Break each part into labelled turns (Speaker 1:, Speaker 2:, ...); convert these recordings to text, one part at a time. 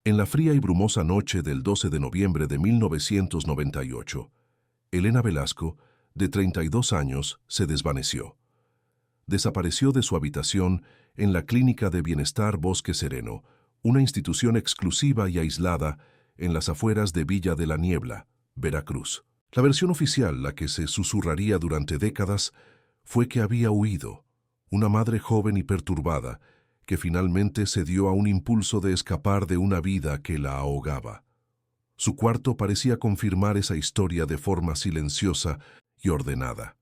Speaker 1: En la fría y brumosa noche del 12 de noviembre de 1998, Elena Velasco, de 32 años, se desvaneció. Desapareció de su habitación en la Clínica de Bienestar Bosque Sereno, una institución exclusiva y aislada en las afueras de Villa de la Niebla, Veracruz. La versión oficial, la que se susurraría durante décadas, fue que había huido, una madre joven y perturbada, que finalmente cedió a un impulso de escapar de una vida que la ahogaba. Su cuarto parecía confirmar esa historia de forma silenciosa y ordenada.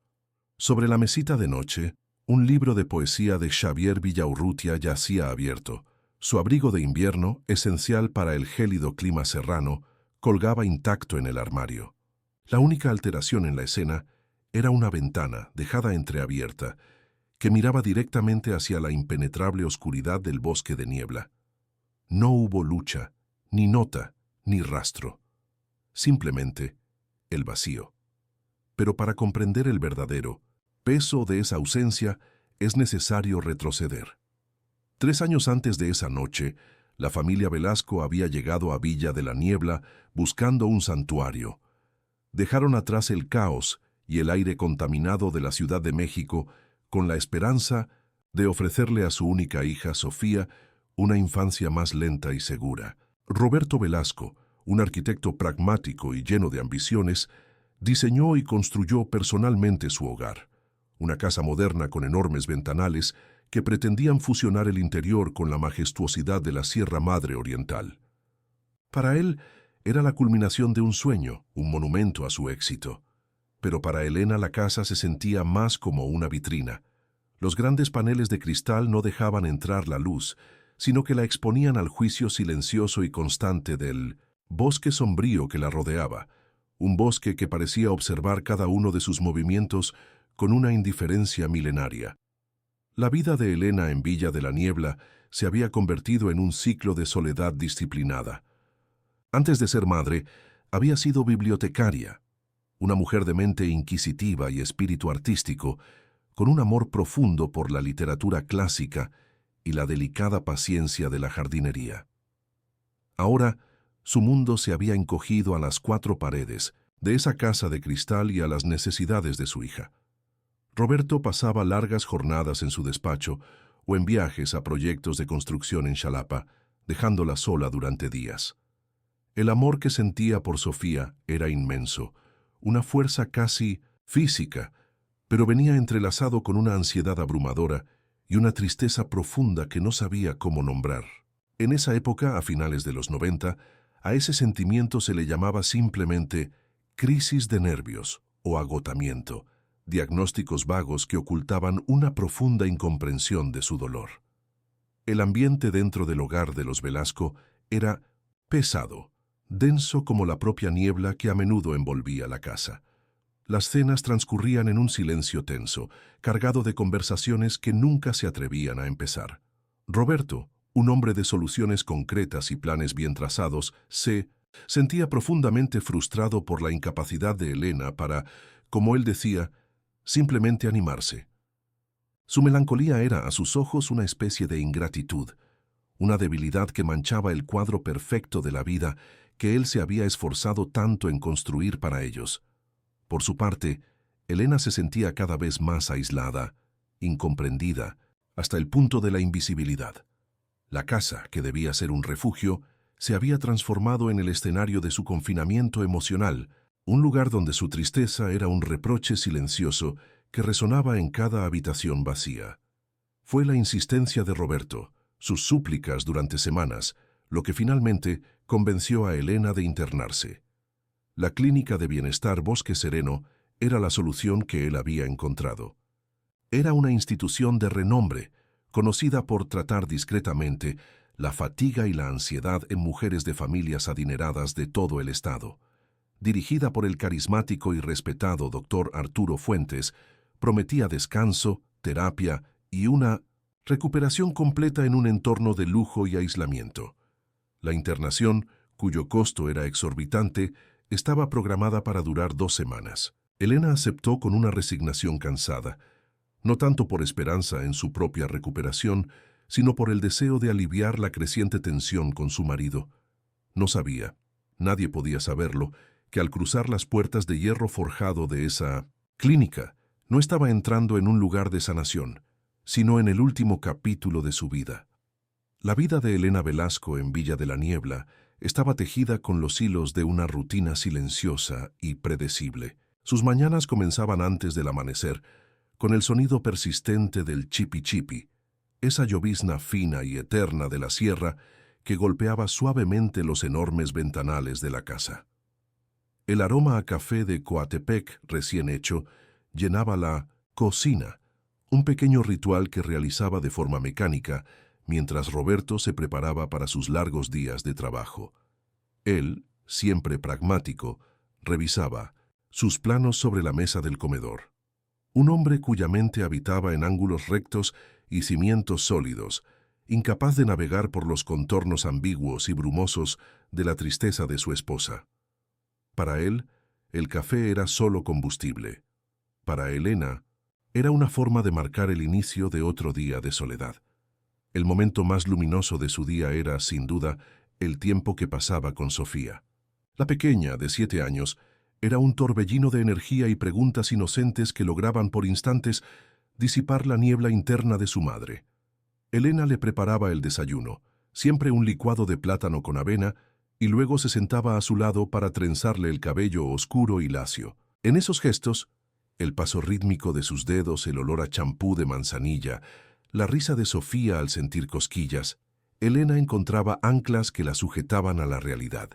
Speaker 1: Sobre la mesita de noche, un libro de poesía de Xavier Villaurrutia yacía abierto. Su abrigo de invierno, esencial para el gélido clima serrano, colgaba intacto en el armario. La única alteración en la escena era una ventana, dejada entreabierta, que miraba directamente hacia la impenetrable oscuridad del bosque de niebla. No hubo lucha, ni nota, ni rastro. Simplemente el vacío. Pero para comprender el verdadero peso de esa ausencia es necesario retroceder. 3 años antes de esa noche, la familia Velasco había llegado a Villa de la Niebla buscando un santuario. Dejaron atrás el caos y el aire contaminado de la Ciudad de México con la esperanza de ofrecerle a su única hija, Sofía, una infancia más lenta y segura. Roberto Velasco, un arquitecto pragmático y lleno de ambiciones, diseñó y construyó personalmente su hogar, una casa moderna con enormes ventanales que pretendían fusionar el interior con la majestuosidad de la Sierra Madre Oriental. Para él era la culminación de un sueño, un monumento a su éxito. Pero para Elena la casa se sentía más como una vitrina. Los grandes paneles de cristal no dejaban entrar la luz, sino que la exponían al juicio silencioso y constante del bosque sombrío que la rodeaba, un bosque que parecía observar cada uno de sus movimientos con una indiferencia milenaria. La vida de Elena en Villa de la Niebla se había convertido en un ciclo de soledad disciplinada. Antes de ser madre, había sido bibliotecaria, una mujer de mente inquisitiva y espíritu artístico, con un amor profundo por la literatura clásica y la delicada paciencia de la jardinería. Ahora, su mundo se había encogido a las 4 paredes de esa casa de cristal y a las necesidades de su hija. Roberto pasaba largas jornadas en su despacho o en viajes a proyectos de construcción en Xalapa, dejándola sola durante días. El amor que sentía por Sofía era inmenso, una fuerza casi física, pero venía entrelazado con una ansiedad abrumadora y una tristeza profunda que no sabía cómo nombrar. En esa época, a finales de los 90, a ese sentimiento se le llamaba simplemente crisis de nervios o agotamiento, diagnósticos vagos que ocultaban una profunda incomprensión de su dolor. El ambiente dentro del hogar de los Velasco era pesado, denso como la propia niebla que a menudo envolvía la casa. Las cenas transcurrían en un silencio tenso, cargado de conversaciones que nunca se atrevían a empezar. Roberto, un hombre de soluciones concretas y planes bien trazados, se sentía profundamente frustrado por la incapacidad de Elena para, como él decía, simplemente animarse. Su melancolía era, a sus ojos, una especie de ingratitud, una debilidad que manchaba el cuadro perfecto de la vida que él se había esforzado tanto en construir para ellos. Por su parte, Elena se sentía cada vez más aislada, incomprendida, hasta el punto de la invisibilidad. La casa, que debía ser un refugio, se había transformado en el escenario de su confinamiento emocional, un lugar donde su tristeza era un reproche silencioso que resonaba en cada habitación vacía. Fue la insistencia de Roberto, sus súplicas durante semanas, lo que finalmente convenció a Elena de internarse. La Clínica de Bienestar Bosque Sereno era la solución que él había encontrado. Era una institución de renombre, conocida por tratar discretamente la fatiga y la ansiedad en mujeres de familias adineradas de todo el estado. Dirigida por el carismático y respetado Dr. Arturo Fuentes, prometía descanso, terapia y una recuperación completa en un entorno de lujo y aislamiento. La internación, cuyo costo era exorbitante, estaba programada para durar 2 semanas. Elena aceptó con una resignación cansada, no tanto por esperanza en su propia recuperación, sino por el deseo de aliviar la creciente tensión con su marido. No sabía, nadie podía saberlo, que al cruzar las puertas de hierro forjado de esa clínica, no estaba entrando en un lugar de sanación, sino en el último capítulo de su vida. La vida de Elena Velasco en Villa de la Niebla estaba tejida con los hilos de una rutina silenciosa y predecible. Sus mañanas comenzaban antes del amanecer, con el sonido persistente del chipi chipi, esa llovizna fina y eterna de la sierra que golpeaba suavemente los enormes ventanales de la casa. El aroma a café de Coatepec recién hecho llenaba la cocina, un pequeño ritual que realizaba de forma mecánica mientras Roberto se preparaba para sus largos días de trabajo. Él, siempre pragmático, revisaba sus planos sobre la mesa del comedor. Un hombre cuya mente habitaba en ángulos rectos y cimientos sólidos, incapaz de navegar por los contornos ambiguos y brumosos de la tristeza de su esposa. Para él, el café era solo combustible. Para Elena, era una forma de marcar el inicio de otro día de soledad. El momento más luminoso de su día era, sin duda, el tiempo que pasaba con Sofía. La pequeña, de 7 años, era un torbellino de energía y preguntas inocentes que lograban por instantes disipar la niebla interna de su madre. Elena le preparaba el desayuno, siempre un licuado de plátano con avena, y luego se sentaba a su lado para trenzarle el cabello oscuro y lacio. En esos gestos, el paso rítmico de sus dedos, el olor a champú de manzanilla, la risa de Sofía al sentir cosquillas, Elena encontraba anclas que la sujetaban a la realidad.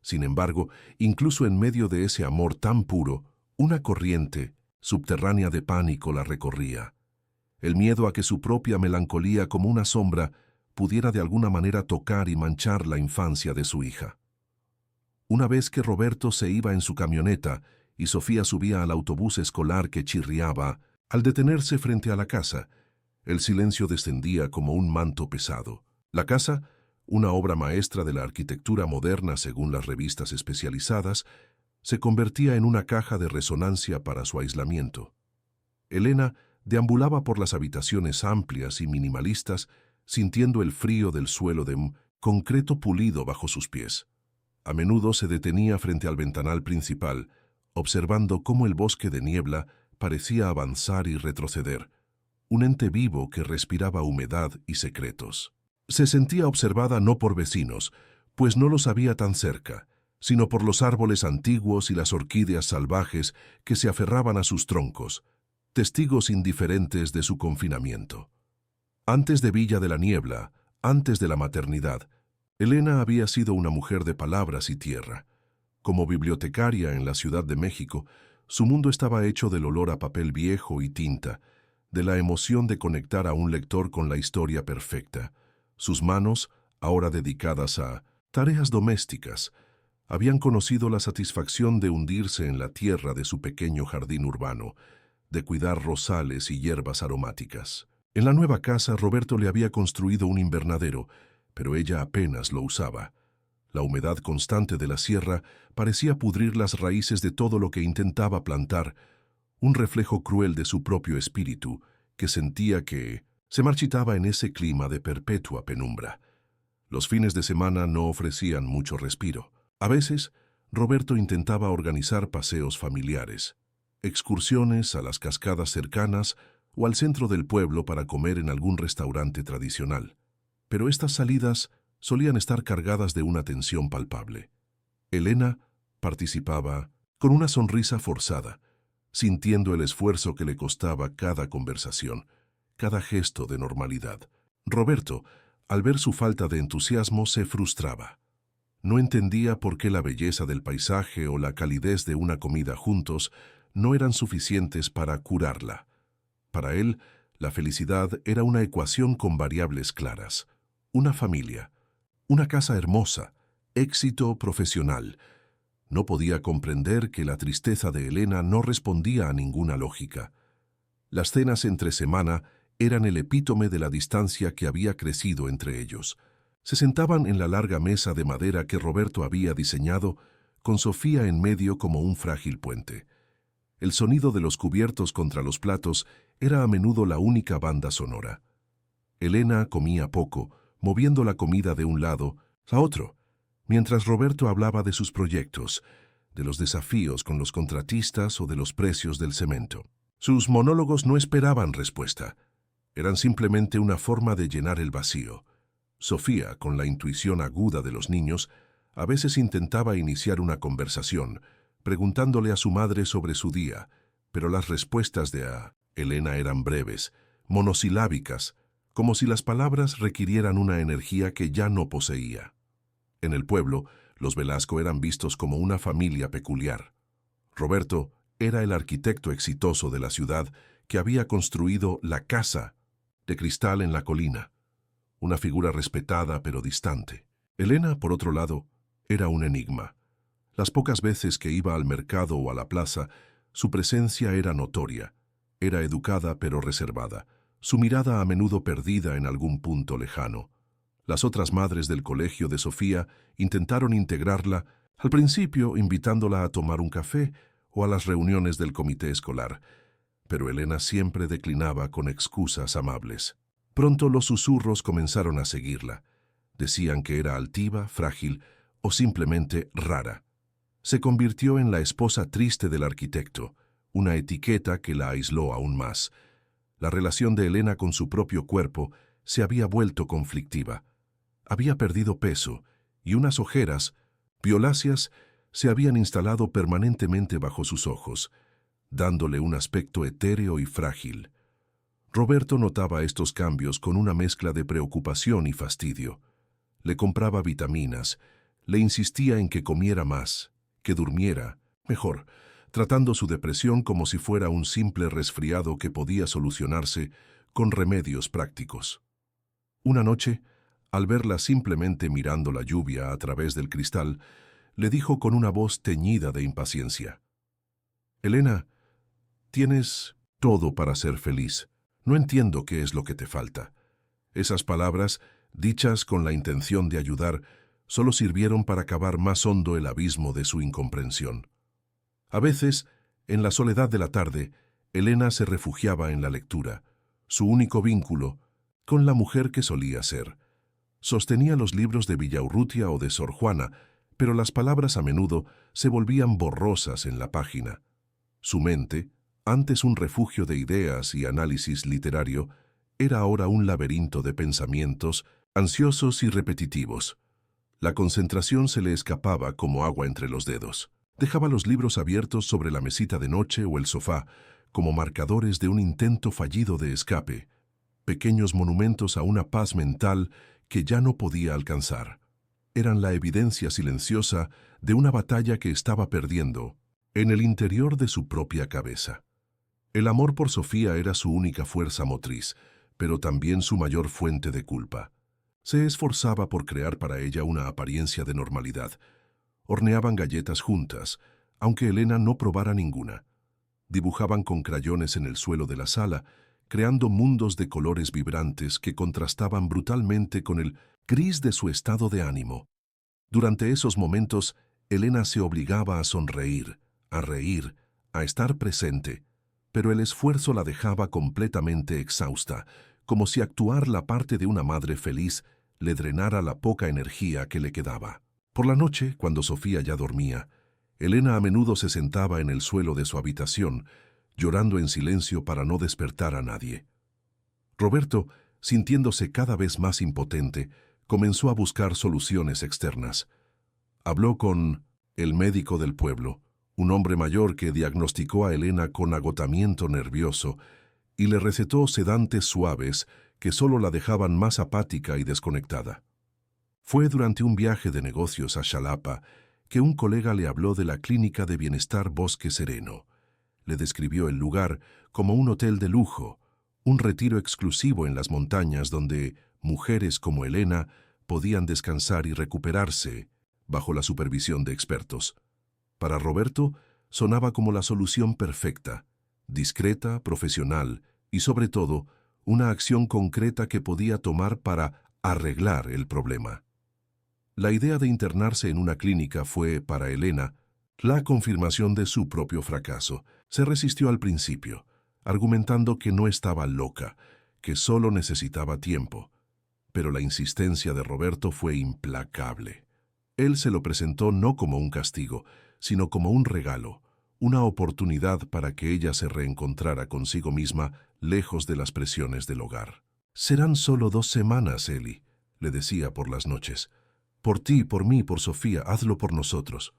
Speaker 1: Sin embargo, incluso en medio de ese amor tan puro, una corriente subterránea de pánico la recorría. El miedo a que su propia melancolía como una sombra pudiera de alguna manera tocar y manchar la infancia de su hija. Una vez que Roberto se iba en su camioneta y Sofía subía al autobús escolar que chirriaba, al detenerse frente a la casa, el silencio descendía como un manto pesado. La casa, una obra maestra de la arquitectura moderna según las revistas especializadas, se convertía en una caja de resonancia para su aislamiento. Elena deambulaba por las habitaciones amplias y minimalistas, sintiendo el frío del suelo de concreto pulido bajo sus pies. A menudo se detenía frente al ventanal principal, observando cómo el bosque de niebla parecía avanzar y retroceder, un ente vivo que respiraba humedad y secretos. Se sentía observada no por vecinos, pues no los había tan cerca, sino por los árboles antiguos y las orquídeas salvajes que se aferraban a sus troncos, testigos indiferentes de su confinamiento. Antes de Villa de la Niebla, antes de la maternidad, Elena había sido una mujer de palabras y tierra. Como bibliotecaria en la Ciudad de México, su mundo estaba hecho del olor a papel viejo y tinta, de la emoción de conectar a un lector con la historia perfecta. Sus manos, ahora dedicadas a tareas domésticas, habían conocido la satisfacción de hundirse en la tierra de su pequeño jardín urbano, de cuidar rosales y hierbas aromáticas. En la nueva casa, Roberto le había construido un invernadero, pero ella apenas lo usaba. La humedad constante de la sierra parecía pudrir las raíces de todo lo que intentaba plantar, un reflejo cruel de su propio espíritu, que sentía que se marchitaba en ese clima de perpetua penumbra. Los fines de semana no ofrecían mucho respiro. A veces, Roberto intentaba organizar paseos familiares, excursiones a las cascadas cercanas o al centro del pueblo para comer en algún restaurante tradicional. Pero estas salidas solían estar cargadas de una tensión palpable. Elena participaba con una sonrisa forzada, sintiendo el esfuerzo que le costaba cada conversación, cada gesto de normalidad. Roberto, al ver su falta de entusiasmo, se frustraba. No entendía por qué la belleza del paisaje o la calidez de una comida juntos no eran suficientes para curarla. Para él, la felicidad era una ecuación con variables claras. Una familia, una casa hermosa, éxito profesional. No podía comprender que la tristeza de Elena no respondía a ninguna lógica. Las cenas entre semana eran el epítome de la distancia que había crecido entre ellos. Se sentaban en la larga mesa de madera que Roberto había diseñado, con Sofía en medio como un frágil puente. El sonido de los cubiertos contra los platos era a menudo la única banda sonora. Elena comía poco, moviendo la comida de un lado a otro, mientras Roberto hablaba de sus proyectos, de los desafíos con los contratistas o de los precios del cemento. Sus monólogos no esperaban respuesta. Eran simplemente una forma de llenar el vacío. Sofía, con la intuición aguda de los niños, a veces intentaba iniciar una conversación, preguntándole a su madre sobre su día, pero las respuestas de Elena eran breves, monosilábicas, como si las palabras requirieran una energía que ya no poseía. En el pueblo, los Velasco eran vistos como una familia peculiar. Roberto era el arquitecto exitoso de la ciudad que había construido la casa de cristal en la colina, una figura respetada pero distante. Elena, por otro lado, era un enigma. Las pocas veces que iba al mercado o a la plaza, su presencia era notoria. Era educada pero reservada, su mirada a menudo perdida en algún punto lejano. Las otras madres del colegio de Sofía intentaron integrarla, al principio invitándola a tomar un café o a las reuniones del comité escolar, pero Elena siempre declinaba con excusas amables. Pronto los susurros comenzaron a seguirla. Decían que era altiva, frágil o simplemente rara. Se convirtió en la esposa triste del arquitecto, una etiqueta que la aisló aún más. La relación de Elena con su propio cuerpo se había vuelto conflictiva. Había perdido peso y unas ojeras, violáceas, se habían instalado permanentemente bajo sus ojos, dándole un aspecto etéreo y frágil. Roberto notaba estos cambios con una mezcla de preocupación y fastidio. Le compraba vitaminas, le insistía en que comiera más, que durmiera, mejor, tratando su depresión como si fuera un simple resfriado que podía solucionarse con remedios prácticos. Una noche, al verla simplemente mirando la lluvia a través del cristal, le dijo con una voz teñida de impaciencia: «Elena, tienes todo para ser feliz. No entiendo qué es lo que te falta». Esas palabras, dichas con la intención de ayudar, solo sirvieron para cavar más hondo el abismo de su incomprensión. A veces, en la soledad de la tarde, Elena se refugiaba en la lectura, su único vínculo con la mujer que solía ser. Sostenía los libros de Villaurrutia o de Sor Juana, pero las palabras a menudo se volvían borrosas en la página. Su mente, antes un refugio de ideas y análisis literario, era ahora un laberinto de pensamientos ansiosos y repetitivos. La concentración se le escapaba como agua entre los dedos. Dejaba los libros abiertos sobre la mesita de noche o el sofá, como marcadores de un intento fallido de escape, pequeños monumentos a una paz mental que ya no podía alcanzar. Eran la evidencia silenciosa de una batalla que estaba perdiendo en el interior de su propia cabeza. El amor por Sofía era su única fuerza motriz, pero también su mayor fuente de culpa. Se esforzaba por crear para ella una apariencia de normalidad. Horneaban galletas juntas, aunque Elena no probara ninguna. Dibujaban con crayones en el suelo de la sala, creando mundos de colores vibrantes que contrastaban brutalmente con el gris de su estado de ánimo. Durante esos momentos, Elena se obligaba a sonreír, a reír, a estar presente, pero el esfuerzo la dejaba completamente exhausta, como si actuar la parte de una madre feliz le drenara la poca energía que le quedaba. Por la noche, cuando Sofía ya dormía, Elena a menudo se sentaba en el suelo de su habitación, llorando en silencio para no despertar a nadie. Roberto, sintiéndose cada vez más impotente, comenzó a buscar soluciones externas. Habló con el médico del pueblo, un hombre mayor que diagnosticó a Elena con agotamiento nervioso y le recetó sedantes suaves que solo la dejaban más apática y desconectada. Fue durante un viaje de negocios a Xalapa que un colega le habló de la clínica de bienestar Bosque Sereno. Le describió el lugar como un hotel de lujo, un retiro exclusivo en las montañas donde mujeres como Elena podían descansar y recuperarse bajo la supervisión de expertos. Para Roberto, sonaba como la solución perfecta, discreta, profesional y, sobre todo, una acción concreta que podía tomar para arreglar el problema. La idea de internarse en una clínica fue, para Elena, la confirmación de su propio fracaso. Se resistió al principio, argumentando que no estaba loca, que solo necesitaba tiempo. Pero la insistencia de Roberto fue implacable. Él se lo presentó no como un castigo, sino como un regalo, una oportunidad para que ella se reencontrara consigo misma lejos de las presiones del hogar. «Serán solo 2 semanas, Eli», le decía por las noches. «Por ti, por mí, por Sofía, hazlo por nosotros».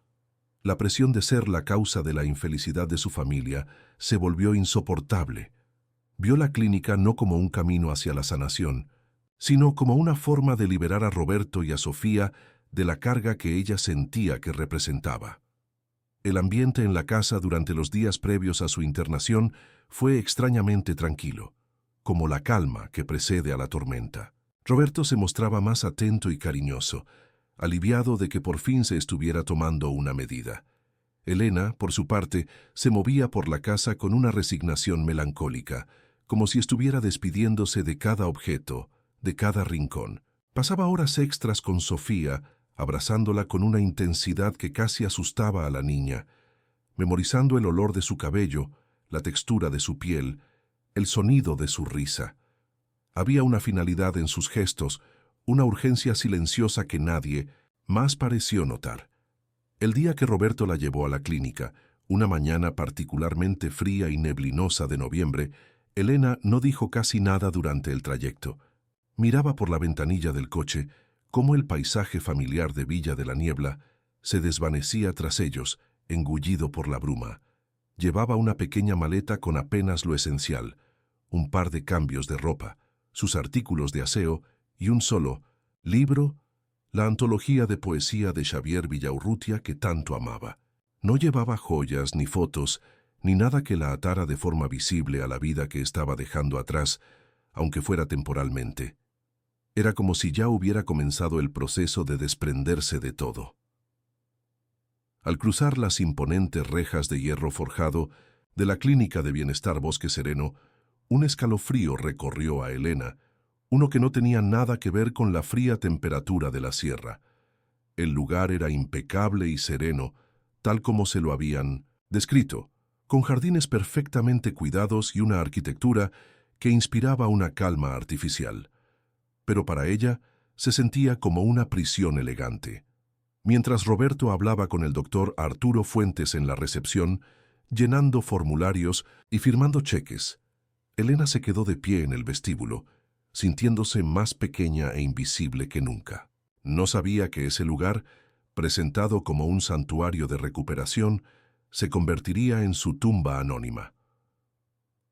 Speaker 1: La presión de ser la causa de la infelicidad de su familia se volvió insoportable. Vio la clínica no como un camino hacia la sanación, sino como una forma de liberar a Roberto y a Sofía de la carga que ella sentía que representaba. El ambiente en la casa durante los días previos a su internación fue extrañamente tranquilo, como la calma que precede a la tormenta. Roberto se mostraba más atento y cariñoso, aliviado de que por fin se estuviera tomando una medida. Elena, por su parte, se movía por la casa con una resignación melancólica, como si estuviera despidiéndose de cada objeto, de cada rincón. Pasaba horas extras con Sofía, abrazándola con una intensidad que casi asustaba a la niña, memorizando el olor de su cabello, la textura de su piel, el sonido de su risa. Había una finalidad en sus gestos, una urgencia silenciosa que nadie más pareció notar. El día que Roberto la llevó a la clínica, una mañana particularmente fría y neblinosa de noviembre, Elena no dijo casi nada durante el trayecto. Miraba por la ventanilla del coche cómo el paisaje familiar de Villa de la Niebla se desvanecía tras ellos, engullido por la bruma. Llevaba una pequeña maleta con apenas lo esencial, un par de cambios de ropa, sus artículos de aseo y un solo libro, la antología de poesía de Xavier Villaurrutia que tanto amaba. No llevaba joyas ni fotos, ni nada que la atara de forma visible a la vida que estaba dejando atrás, aunque fuera temporalmente. Era como si ya hubiera comenzado el proceso de desprenderse de todo. Al cruzar las imponentes rejas de hierro forjado de la Clínica de Bienestar Bosque Sereno, un escalofrío recorrió a Elena, uno que no tenía nada que ver con la fría temperatura de la sierra. El lugar era impecable y sereno, tal como se lo habían descrito, con jardines perfectamente cuidados y una arquitectura que inspiraba una calma artificial. Pero para ella se sentía como una prisión elegante. Mientras Roberto hablaba con el doctor Arturo Fuentes en la recepción, llenando formularios y firmando cheques, Elena se quedó de pie en el vestíbulo, sintiéndose más pequeña e invisible que nunca. No sabía que ese lugar, presentado como un santuario de recuperación, se convertiría en su tumba anónima.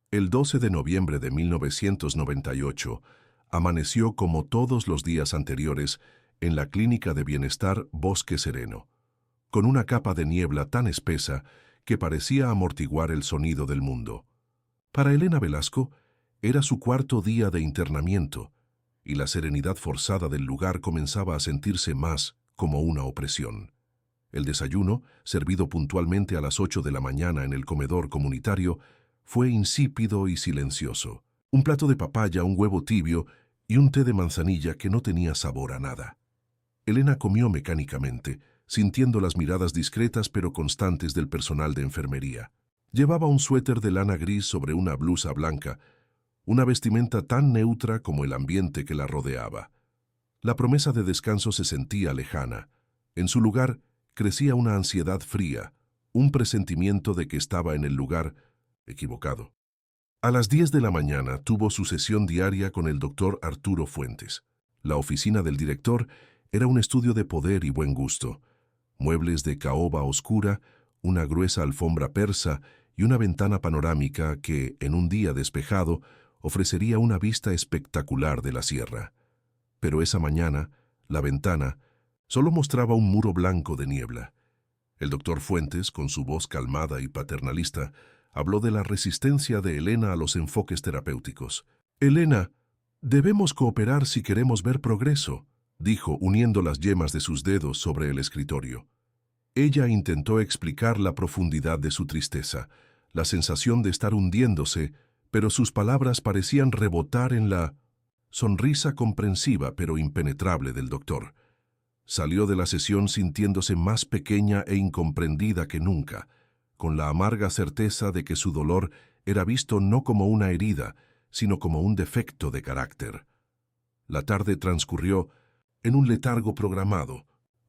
Speaker 1: El 12 de noviembre de 1998, amaneció como todos los días anteriores en la Clínica de Bienestar Bosque Sereno, con una capa de niebla tan espesa que parecía amortiguar el sonido del mundo. Para Elena Velasco, era su 4.º día de internamiento, y la serenidad forzada del lugar comenzaba a sentirse más como una opresión. El desayuno, servido puntualmente a las 8 de la mañana en el comedor comunitario, fue insípido y silencioso. Un plato de papaya, un huevo tibio y un té de manzanilla que no tenía sabor a nada. Elena comió mecánicamente, sintiendo las miradas discretas pero constantes del personal de enfermería. Llevaba un suéter de lana gris sobre una blusa blanca, una vestimenta tan neutra como el ambiente que la rodeaba. La promesa de descanso se sentía lejana. En su lugar crecía una ansiedad fría, un presentimiento de que estaba en el lugar equivocado. A las 10 de la mañana tuvo su sesión diaria con el doctor Arturo Fuentes. La oficina del director era un estudio de poder y buen gusto. Muebles de caoba oscura, una gruesa alfombra persa y una ventana panorámica que, en un día despejado, ofrecería una vista espectacular de la sierra. Pero esa mañana, la ventana solo mostraba un muro blanco de niebla. El doctor Fuentes, con su voz calmada y paternalista, habló de la resistencia de Elena a los enfoques terapéuticos. «Elena, debemos cooperar si queremos ver progreso», dijo, uniendo las yemas de sus dedos sobre el escritorio. Ella intentó explicar la profundidad de su tristeza, la sensación de estar hundiéndose, pero sus palabras parecían rebotar en la sonrisa comprensiva pero impenetrable del doctor. Salió de la sesión sintiéndose más pequeña e incomprendida que nunca, con la amarga certeza de que su dolor era visto no como una herida, sino como un defecto de carácter. La tarde transcurrió en un letargo programado,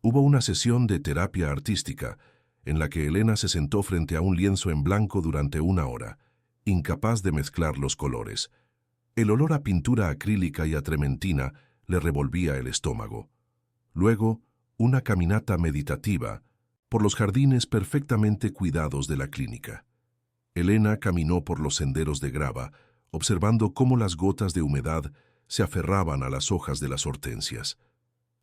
Speaker 1: Hubo una sesión de terapia artística en la que Elena se sentó frente a un lienzo en blanco durante 1 hora, incapaz de mezclar los colores. El olor a pintura acrílica y a trementina le revolvía el estómago. Luego, una caminata meditativa por los jardines perfectamente cuidados de la clínica. Elena caminó por los senderos de grava, observando cómo las gotas de humedad se aferraban a las hojas de las hortensias.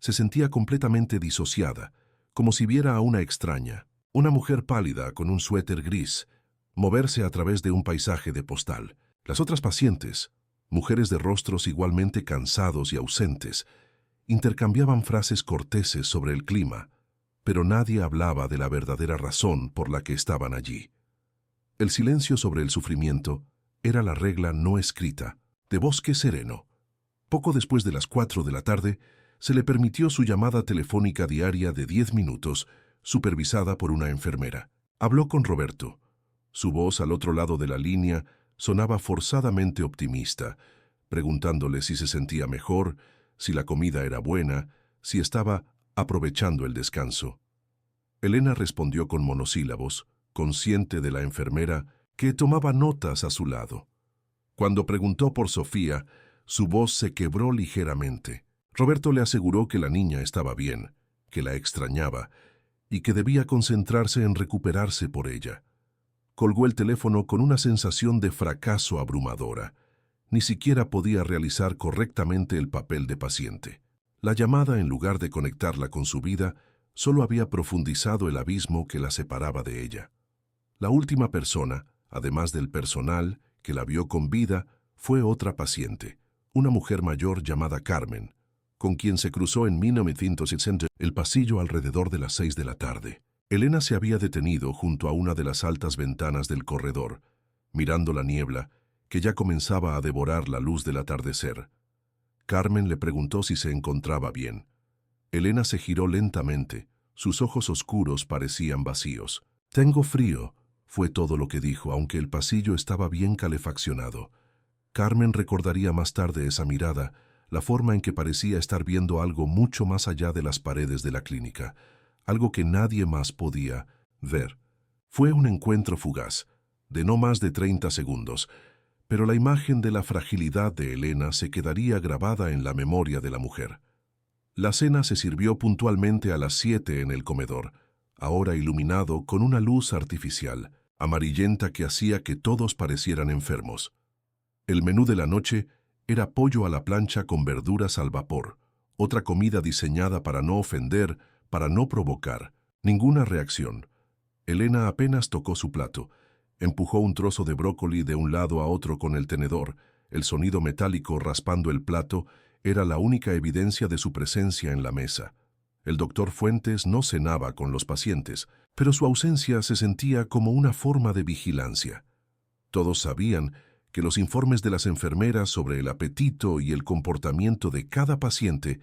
Speaker 1: Se sentía completamente disociada, como si viera a una extraña, una mujer pálida con un suéter gris, moverse a través de un paisaje de postal. Las otras pacientes, mujeres de rostros igualmente cansados y ausentes, intercambiaban frases corteses sobre el clima, pero nadie hablaba de la verdadera razón por la que estaban allí. El silencio sobre el sufrimiento era la regla no escrita, de Bosque Sereno. Poco después de las 4 de la tarde, se le permitió su llamada telefónica diaria de 10 minutos, supervisada por una enfermera. Habló con Roberto. Su voz al otro lado de la línea sonaba forzadamente optimista, preguntándole si se sentía mejor, si la comida era buena, si estaba aprovechando el descanso. Elena respondió con monosílabos, consciente de la enfermera que tomaba notas a su lado. Cuando preguntó por Sofía, su voz se quebró ligeramente. Roberto le aseguró que la niña estaba bien, que la extrañaba y que debía concentrarse en recuperarse por ella. Colgó el teléfono con una sensación de fracaso abrumadora. Ni siquiera podía realizar correctamente el papel de paciente. La llamada, en lugar de conectarla con su vida, solo había profundizado el abismo que la separaba de ella. La última persona, además del personal, que la vio con vida, fue otra paciente, una mujer mayor llamada Carmen, con quien se cruzó en 1960 el pasillo alrededor de las 6 de la tarde. Elena se había detenido junto a una de las altas ventanas del corredor, mirando la niebla, que ya comenzaba a devorar la luz del atardecer. Carmen le preguntó si se encontraba bien. Elena se giró lentamente, sus ojos oscuros parecían vacíos. «Tengo frío», fue todo lo que dijo, aunque el pasillo estaba bien calefaccionado. Carmen recordaría más tarde esa mirada, la forma en que parecía estar viendo algo mucho más allá de las paredes de la clínica, algo que nadie más podía ver. Fue un encuentro fugaz, de no más de 30 segundos, pero la imagen de la fragilidad de Elena se quedaría grabada en la memoria de la mujer. La cena se sirvió puntualmente a las 7 en el comedor, ahora iluminado con una luz artificial, amarillenta que hacía que todos parecieran enfermos. El menú de la noche era pollo a la plancha con verduras al vapor, otra comida diseñada para no ofender, para no provocar, ninguna reacción. Elena apenas tocó su plato. Empujó un trozo de brócoli de un lado a otro con el tenedor. El sonido metálico raspando el plato era la única evidencia de su presencia en la mesa. El doctor Fuentes no cenaba con los pacientes, pero su ausencia se sentía como una forma de vigilancia. Todos sabían que los informes de las enfermeras sobre el apetito y el comportamiento de cada paciente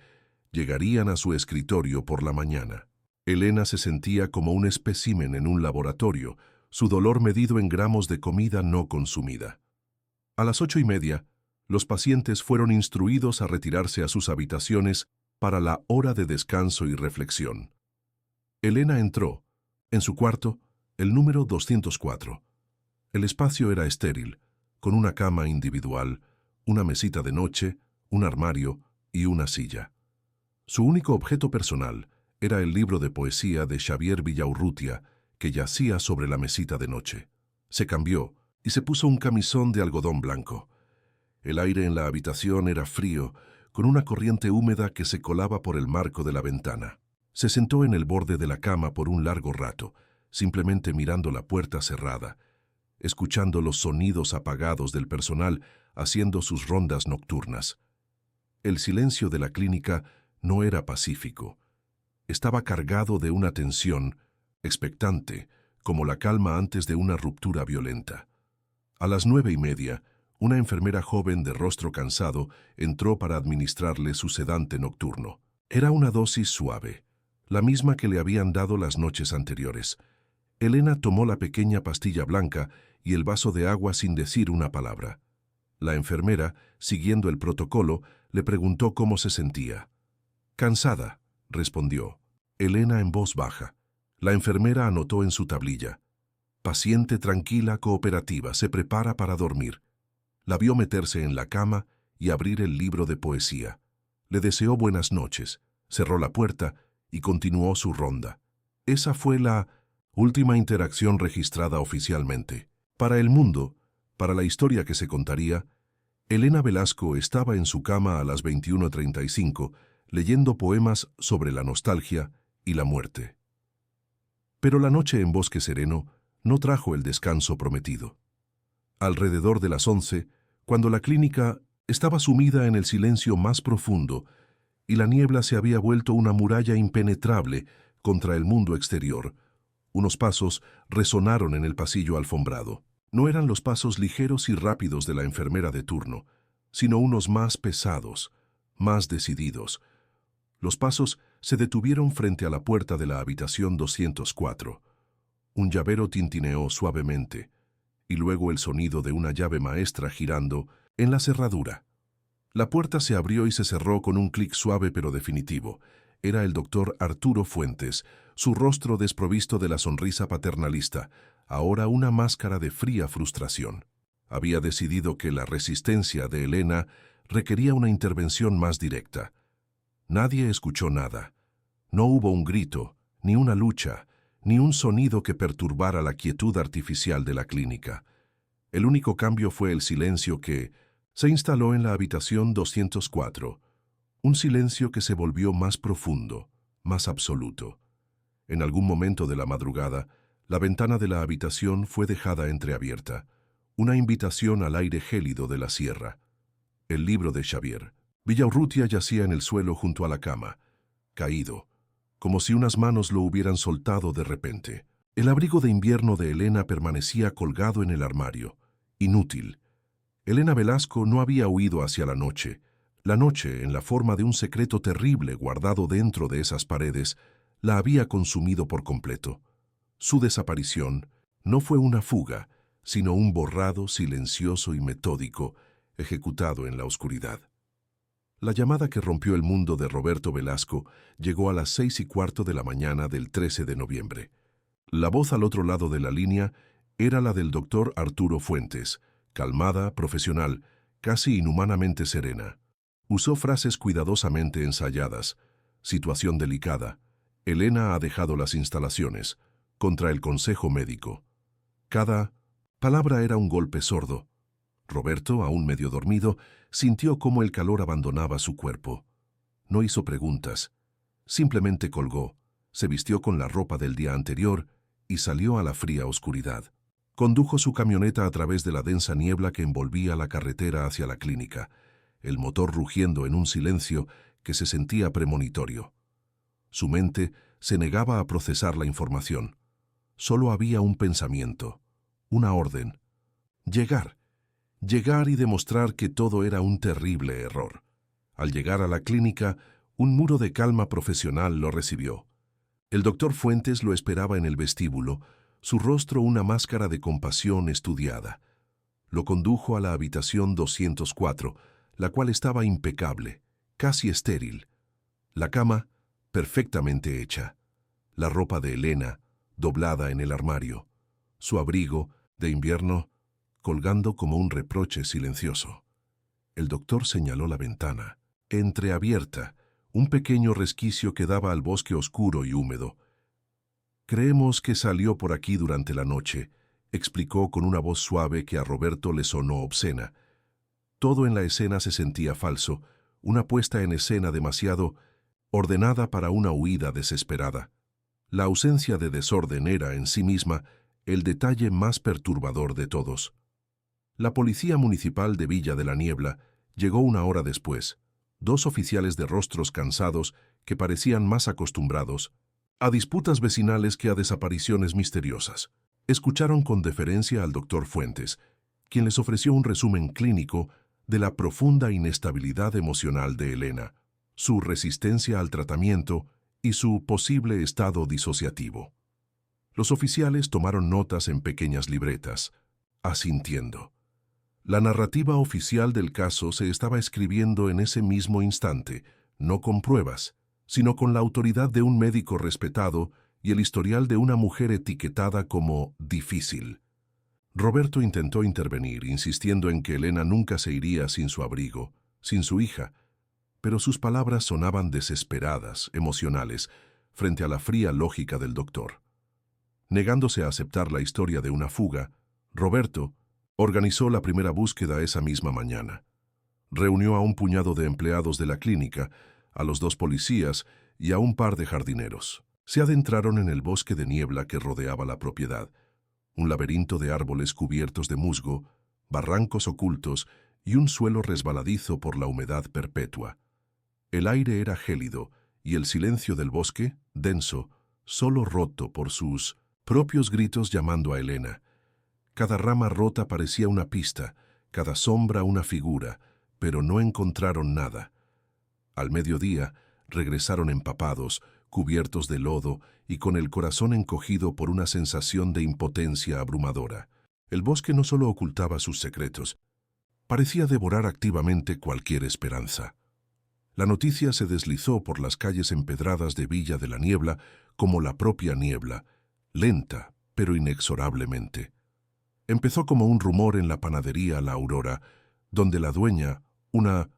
Speaker 1: llegarían a su escritorio por la mañana. Elena se sentía como un espécimen en un laboratorio, su dolor medido en gramos de comida no consumida. A las 8:30, los pacientes fueron instruidos a retirarse a sus habitaciones para la hora de descanso y reflexión. Elena entró. En su cuarto, el número 204. El espacio era estéril, con una cama individual, una mesita de noche, un armario y una silla. Su único objeto personal era el libro de poesía de Xavier Villaurrutia, que yacía sobre la mesita de noche. Se cambió y se puso un camisón de algodón blanco. El aire en la habitación era frío, con una corriente húmeda que se colaba por el marco de la ventana. Se sentó en el borde de la cama por un largo rato, simplemente mirando la puerta cerrada, escuchando los sonidos apagados del personal haciendo sus rondas nocturnas. El silencio de la clínica no era pacífico. Estaba cargado de una tensión expectante, como la calma antes de una ruptura violenta. A las 9:30, una enfermera joven de rostro cansado entró para administrarle su sedante nocturno. Era una dosis suave, la misma que le habían dado las noches anteriores. Elena tomó la pequeña pastilla blanca y el vaso de agua sin decir una palabra. La enfermera, siguiendo el protocolo, le preguntó cómo se sentía. «Cansada», respondió. Elena en voz baja. La enfermera anotó en su tablilla. Paciente tranquila, cooperativa, se prepara para dormir. La vio meterse en la cama y abrir el libro de poesía. Le deseó buenas noches, cerró la puerta y continuó su ronda. Esa fue la última interacción registrada oficialmente. Para el mundo, para la historia que se contaría, Elena Velasco estaba en su cama a las 21:35 leyendo poemas sobre la nostalgia y la muerte. Pero la noche en Bosque Sereno no trajo el descanso prometido. Alrededor de las 11, cuando la clínica estaba sumida en el silencio más profundo y la niebla se había vuelto una muralla impenetrable contra el mundo exterior, unos pasos resonaron en el pasillo alfombrado. No eran los pasos ligeros y rápidos de la enfermera de turno, sino unos más pesados, más decididos. Los pasos se detuvieron frente a la puerta de la habitación 204. Un llavero tintineó suavemente, y luego el sonido de una llave maestra girando en la cerradura. La puerta se abrió y se cerró con un clic suave pero definitivo. Era el doctor Arturo Fuentes, su rostro desprovisto de la sonrisa paternalista, ahora una máscara de fría frustración. Había decidido que la resistencia de Elena requería una intervención más directa. Nadie escuchó nada. No hubo un grito, ni una lucha, ni un sonido que perturbara la quietud artificial de la clínica. El único cambio fue el silencio que se instaló en la habitación 204, un silencio que se volvió más profundo, más absoluto. En algún momento de la madrugada, la ventana de la habitación fue dejada entreabierta, una invitación al aire gélido de la sierra. El libro de Xavier. Villaurrutia yacía en el suelo junto a la cama, caído, como si unas manos lo hubieran soltado de repente. El abrigo de invierno de Elena permanecía colgado en el armario, inútil. Elena Velasco no había huido hacia la noche, en la forma de un secreto terrible guardado dentro de esas paredes, la había consumido por completo. Su desaparición no fue una fuga, sino un borrado silencioso y metódico, ejecutado en la oscuridad. La llamada que rompió el mundo de Roberto Velasco llegó a las 6:15 de la mañana del 13 de noviembre. La voz al otro lado de la línea era la del doctor Arturo Fuentes, calmada, profesional, casi inhumanamente serena. Usó frases cuidadosamente ensayadas. Situación delicada. Elena ha dejado las instalaciones. Contra el consejo médico. Cada palabra era un golpe sordo. Roberto, aún medio dormido, sintió cómo el calor abandonaba su cuerpo. No hizo preguntas. Simplemente colgó, se vistió con la ropa del día anterior y salió a la fría oscuridad. Condujo su camioneta a través de la densa niebla que envolvía la carretera hacia la clínica, el motor rugiendo en un silencio que se sentía premonitorio. Su mente se negaba a procesar la información. Solo había un pensamiento, una orden. Llegar y demostrar que todo era un terrible error. Al llegar a la clínica, un muro de calma profesional lo recibió. El doctor Fuentes lo esperaba en el vestíbulo, su rostro una máscara de compasión estudiada. Lo condujo a la habitación 204, la cual estaba impecable, casi estéril. La cama, perfectamente hecha. La ropa de Elena, doblada en el armario. Su abrigo, de invierno, colgando como un reproche silencioso. El doctor señaló la ventana, entreabierta, un pequeño resquicio que daba al bosque oscuro y húmedo. Creemos que salió por aquí durante la noche, explicó con una voz suave que a Roberto le sonó obscena. Todo en la escena se sentía falso, una puesta en escena demasiado ordenada para una huida desesperada. La ausencia de desorden era, en sí misma, el detalle más perturbador de todos. La policía municipal de Villa de la Niebla llegó una hora después, 2 oficiales de rostros cansados que parecían más acostumbrados a disputas vecinales que a desapariciones misteriosas. Escucharon con deferencia al doctor Fuentes, quien les ofreció un resumen clínico de la profunda inestabilidad emocional de Elena, su resistencia al tratamiento y su posible estado disociativo. Los oficiales tomaron notas en pequeñas libretas, asintiendo. La narrativa oficial del caso se estaba escribiendo en ese mismo instante, no con pruebas, sino con la autoridad de un médico respetado y el historial de una mujer etiquetada como difícil. Roberto intentó intervenir, insistiendo en que Elena nunca se iría sin su abrigo, sin su hija, pero sus palabras sonaban desesperadas, emocionales, frente a la fría lógica del doctor. Negándose a aceptar la historia de una fuga, Roberto organizó la primera búsqueda esa misma mañana. Reunió a un puñado de empleados de la clínica, a los 2 policías y a un par de jardineros. Se adentraron en el bosque de niebla que rodeaba la propiedad, un laberinto de árboles cubiertos de musgo, barrancos ocultos y un suelo resbaladizo por la humedad perpetua. El aire era gélido y el silencio del bosque, denso, solo roto por sus propios gritos llamando a Elena. Cada rama rota parecía una pista, cada sombra una figura, pero no encontraron nada. Al mediodía, regresaron empapados, cubiertos de lodo y con el corazón encogido por una sensación de impotencia abrumadora. El bosque no solo ocultaba sus secretos, parecía devorar activamente cualquier esperanza. La noticia se deslizó por las calles empedradas de Villa de la Niebla como la propia niebla, lenta pero inexorablemente. Empezó como un rumor en la panadería La Aurora, donde la dueña, una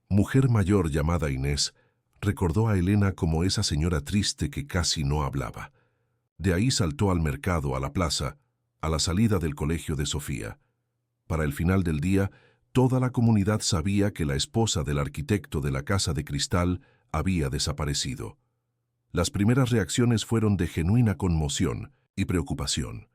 Speaker 1: mujer mayor llamada Inés, recordó a Elena como esa señora triste que casi no hablaba. De ahí saltó al mercado, a la plaza, a la salida del colegio de Sofía. Para el final del día, toda la comunidad sabía que la esposa del arquitecto de la Casa de Cristal había desaparecido. Las primeras reacciones fueron de genuina conmoción y preocupación.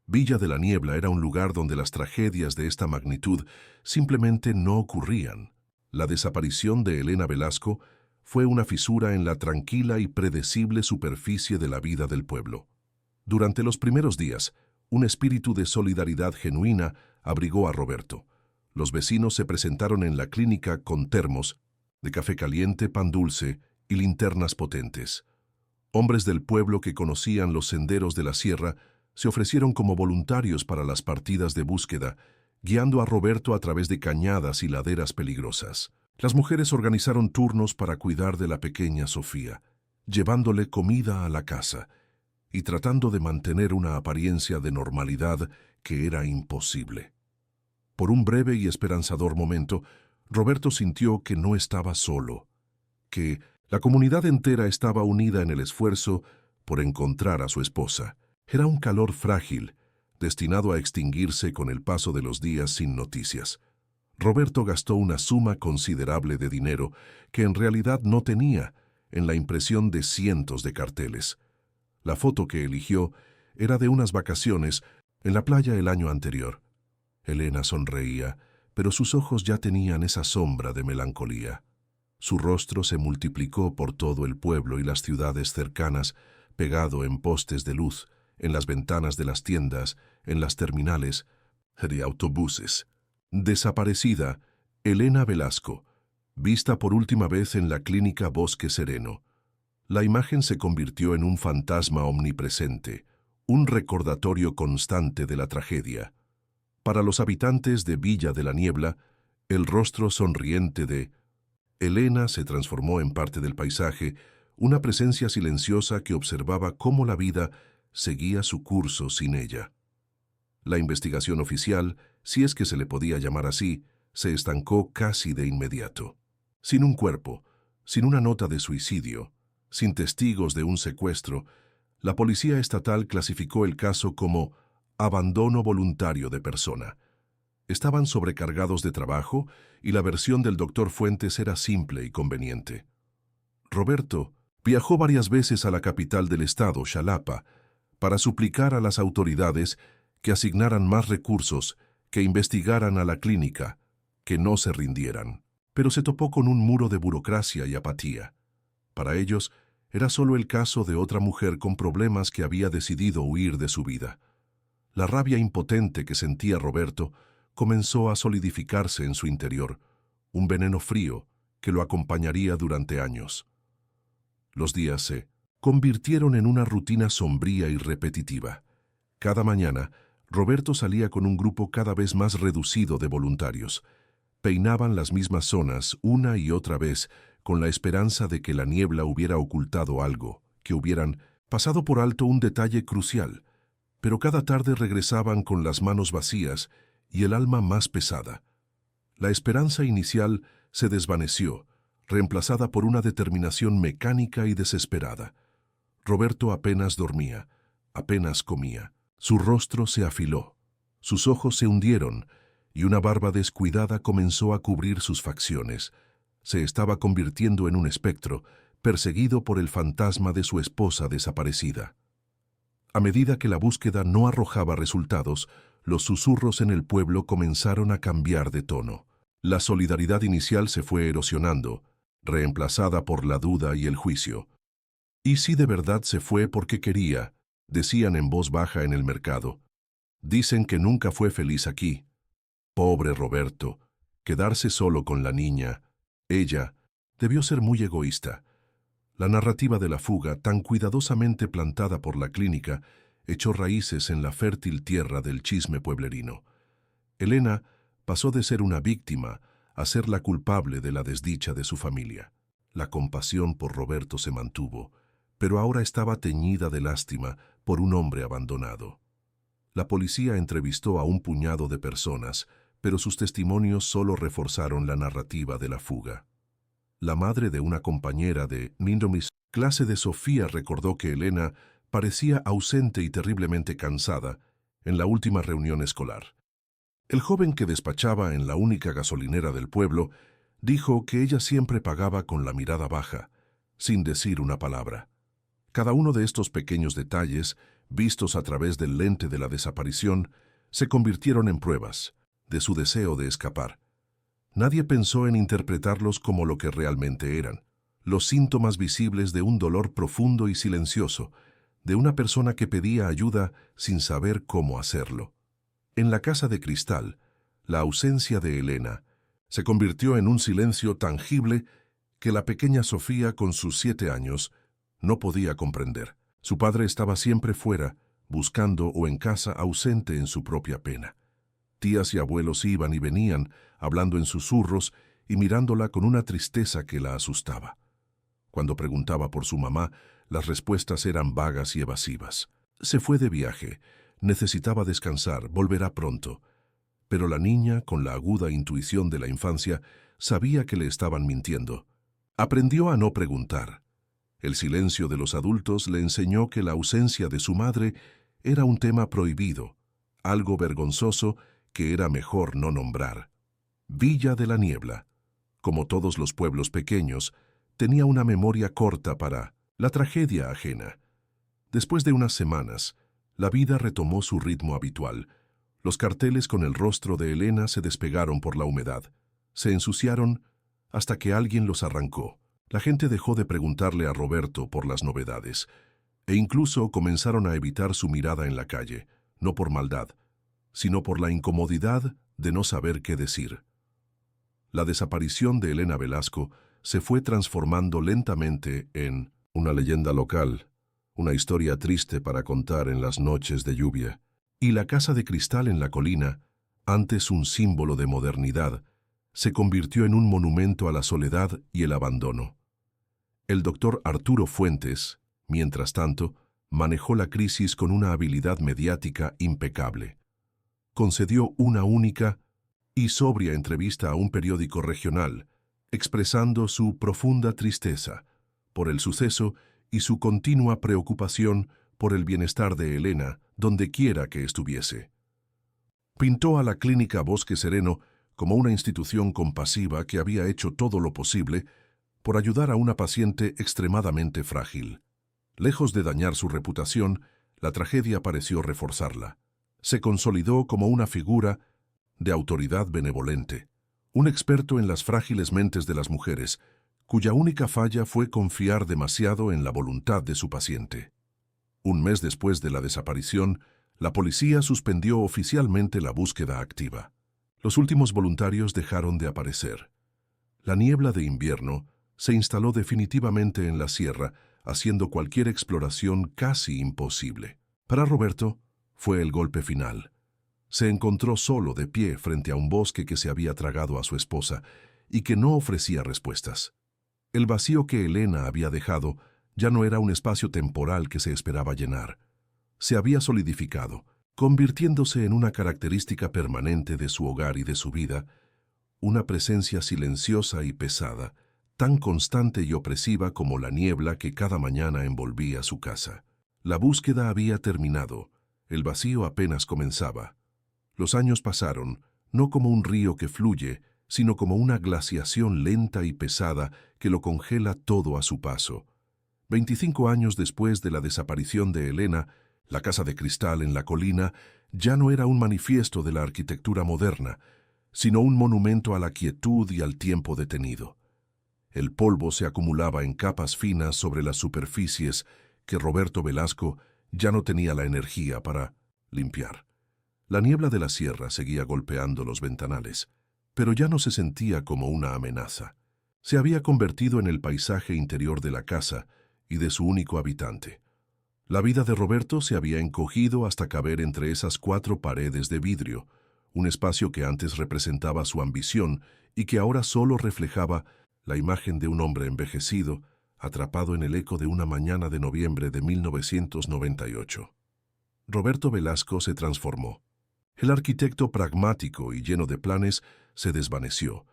Speaker 1: Villa de la Niebla era un lugar donde las tragedias de esta magnitud simplemente no ocurrían. La desaparición de Elena Velasco fue una fisura en la tranquila y predecible superficie de la vida del pueblo. Durante los primeros días, un espíritu de solidaridad genuina abrigó a Roberto. Los vecinos se presentaron en la clínica con termos de café caliente, pan dulce y linternas potentes. Hombres del pueblo que conocían los senderos de la sierra se ofrecieron como voluntarios para las partidas de búsqueda, guiando a Roberto a través de cañadas y laderas peligrosas. Las mujeres organizaron turnos para cuidar de la pequeña Sofía, llevándole comida a la casa y tratando de mantener una apariencia de normalidad que era imposible. Por un breve y esperanzador momento, Roberto sintió que no estaba solo, que la comunidad entera estaba unida en el esfuerzo por encontrar a su esposa. Era un calor frágil, destinado a extinguirse con el paso de los días sin noticias. Roberto gastó una suma considerable de dinero que en realidad no tenía en la impresión de cientos de carteles. La foto que eligió era de unas vacaciones en la playa el año anterior. Elena sonreía, pero sus ojos ya tenían esa sombra de melancolía. Su rostro se multiplicó por todo el pueblo y las ciudades cercanas, pegado en postes de luz, en las ventanas de las tiendas, en las terminales de autobuses. Desaparecida, Elena Velasco, vista por última vez en la clínica Bosque Sereno. La imagen se convirtió en un fantasma omnipresente, un recordatorio constante de la tragedia. Para los habitantes de Villa de la Niebla, el rostro sonriente de Elena se transformó en parte del paisaje, una presencia silenciosa que observaba cómo la vida seguía su curso sin ella. La investigación oficial, si es que se le podía llamar así, se estancó casi de inmediato. Sin un cuerpo, sin una nota de suicidio, sin testigos de un secuestro, la policía estatal clasificó el caso como abandono voluntario de persona. Estaban sobrecargados de trabajo y la versión del doctor Fuentes era simple y conveniente. Roberto viajó varias veces a la capital del estado, Xalapa, para suplicar a las autoridades que asignaran más recursos, que investigaran a la clínica, que no se rindieran. Pero se topó con un muro de burocracia y apatía. Para ellos, era solo el caso de otra mujer con problemas que había decidido huir de su vida. La rabia impotente que sentía Roberto comenzó a solidificarse en su interior, un veneno frío que lo acompañaría durante años. Los días se convirtieron en una rutina sombría y repetitiva. Cada mañana, Roberto salía con un grupo cada vez más reducido de voluntarios. Peinaban las mismas zonas una y otra vez, con la esperanza de que la niebla hubiera ocultado algo, que hubieran pasado por alto un detalle crucial, pero cada tarde regresaban con las manos vacías y el alma más pesada. La esperanza inicial se desvaneció, reemplazada por una determinación mecánica y desesperada. Roberto apenas dormía, apenas comía. Su rostro se afiló, sus ojos se hundieron y una barba descuidada comenzó a cubrir sus facciones. Se estaba convirtiendo en un espectro, perseguido por el fantasma de su esposa desaparecida. A medida que la búsqueda no arrojaba resultados, los susurros en el pueblo comenzaron a cambiar de tono. La solidaridad inicial se fue erosionando, reemplazada por la duda y el juicio. ¿Y si de verdad se fue porque quería?, decían en voz baja en el mercado. Dicen que nunca fue feliz aquí. Pobre Roberto, quedarse solo con la niña. Ella debió ser muy egoísta. La narrativa de la fuga, tan cuidadosamente plantada por la clínica, echó raíces en la fértil tierra del chisme pueblerino. Elena pasó de ser una víctima a ser la culpable de la desdicha de su familia. La compasión por Roberto se mantuvo, pero ahora estaba teñida de lástima por un hombre abandonado. La policía entrevistó a un puñado de personas, pero sus testimonios solo reforzaron la narrativa de la fuga. La madre de una compañera de Nindomis, clase de Sofía, recordó que Elena parecía ausente y terriblemente cansada en la última reunión escolar. El joven que despachaba en la única gasolinera del pueblo dijo que ella siempre pagaba con la mirada baja, sin decir una palabra. Cada uno de estos pequeños detalles, vistos a través del lente de la desaparición, se convirtieron en pruebas de su deseo de escapar. Nadie pensó en interpretarlos como lo que realmente eran, los síntomas visibles de un dolor profundo y silencioso, de una persona que pedía ayuda sin saber cómo hacerlo. En la casa de cristal, la ausencia de Elena se convirtió en un silencio tangible que la pequeña Sofía, con sus 7 años, no podía comprender. Su padre estaba siempre fuera, buscando, o en casa, ausente en su propia pena. Tías y abuelos iban y venían, hablando en susurros y mirándola con una tristeza que la asustaba. Cuando preguntaba por su mamá, las respuestas eran vagas y evasivas. Se fue de viaje, necesitaba descansar, volverá pronto. Pero la niña, con la aguda intuición de la infancia, sabía que le estaban mintiendo. Aprendió a no preguntar. El silencio de los adultos le enseñó que la ausencia de su madre era un tema prohibido, algo vergonzoso que era mejor no nombrar. Villa de la Niebla, como todos los pueblos pequeños, tenía una memoria corta para la tragedia ajena. Después de unas semanas, la vida retomó su ritmo habitual. Los carteles con el rostro de Elena se despegaron por la humedad. Se ensuciaron hasta que alguien los arrancó. La gente dejó de preguntarle a Roberto por las novedades, e incluso comenzaron a evitar su mirada en la calle, no por maldad, sino por la incomodidad de no saber qué decir. La desaparición de Elena Velasco se fue transformando lentamente en una leyenda local, una historia triste para contar en las noches de lluvia. Y la casa de cristal en la colina, antes un símbolo de modernidad, se convirtió en un monumento a la soledad y el abandono. El doctor Arturo Fuentes, mientras tanto, manejó la crisis con una habilidad mediática impecable. Concedió una única y sobria entrevista a un periódico regional, expresando su profunda tristeza por el suceso y su continua preocupación por el bienestar de Elena, donde quiera que estuviese. Pintó a la clínica Bosque Sereno como una institución compasiva que había hecho todo lo posible por ayudar a una paciente extremadamente frágil. Lejos de dañar su reputación, la tragedia pareció reforzarla. Se consolidó como una figura de autoridad benevolente, un experto en las frágiles mentes de las mujeres, cuya única falla fue confiar demasiado en la voluntad de su paciente. Un mes después de la desaparición, la policía suspendió oficialmente la búsqueda activa. Los últimos voluntarios dejaron de aparecer. La niebla de invierno se instaló definitivamente en la sierra, haciendo cualquier exploración casi imposible. Para Roberto, fue el golpe final. Se encontró solo de pie frente a un bosque que se había tragado a su esposa y que no ofrecía respuestas. El vacío que Elena había dejado ya no era un espacio temporal que se esperaba llenar. Se había solidificado, convirtiéndose en una característica permanente de su hogar y de su vida, una presencia silenciosa y pesada, tan constante y opresiva como la niebla que cada mañana envolvía su casa. La búsqueda había terminado, el vacío apenas comenzaba. Los años pasaron, no como un río que fluye, sino como una glaciación lenta y pesada que lo congela todo a su paso. 25 años después de la desaparición de Elena, la casa de cristal en la colina ya no era un manifiesto de la arquitectura moderna, sino un monumento a la quietud y al tiempo detenido. El polvo se acumulaba en capas finas sobre las superficies que Roberto Velasco ya no tenía la energía para limpiar. La niebla de la sierra seguía golpeando los ventanales, pero ya no se sentía como una amenaza. Se había convertido en el paisaje interior de la casa y de su único habitante. La vida de Roberto se había encogido hasta caber entre esas 4 paredes de vidrio, un espacio que antes representaba su ambición y que ahora solo reflejaba la imagen de un hombre envejecido, atrapado en el eco de una mañana de noviembre de 1998. Roberto Velasco se transformó. El arquitecto pragmático y lleno de planes se desvaneció,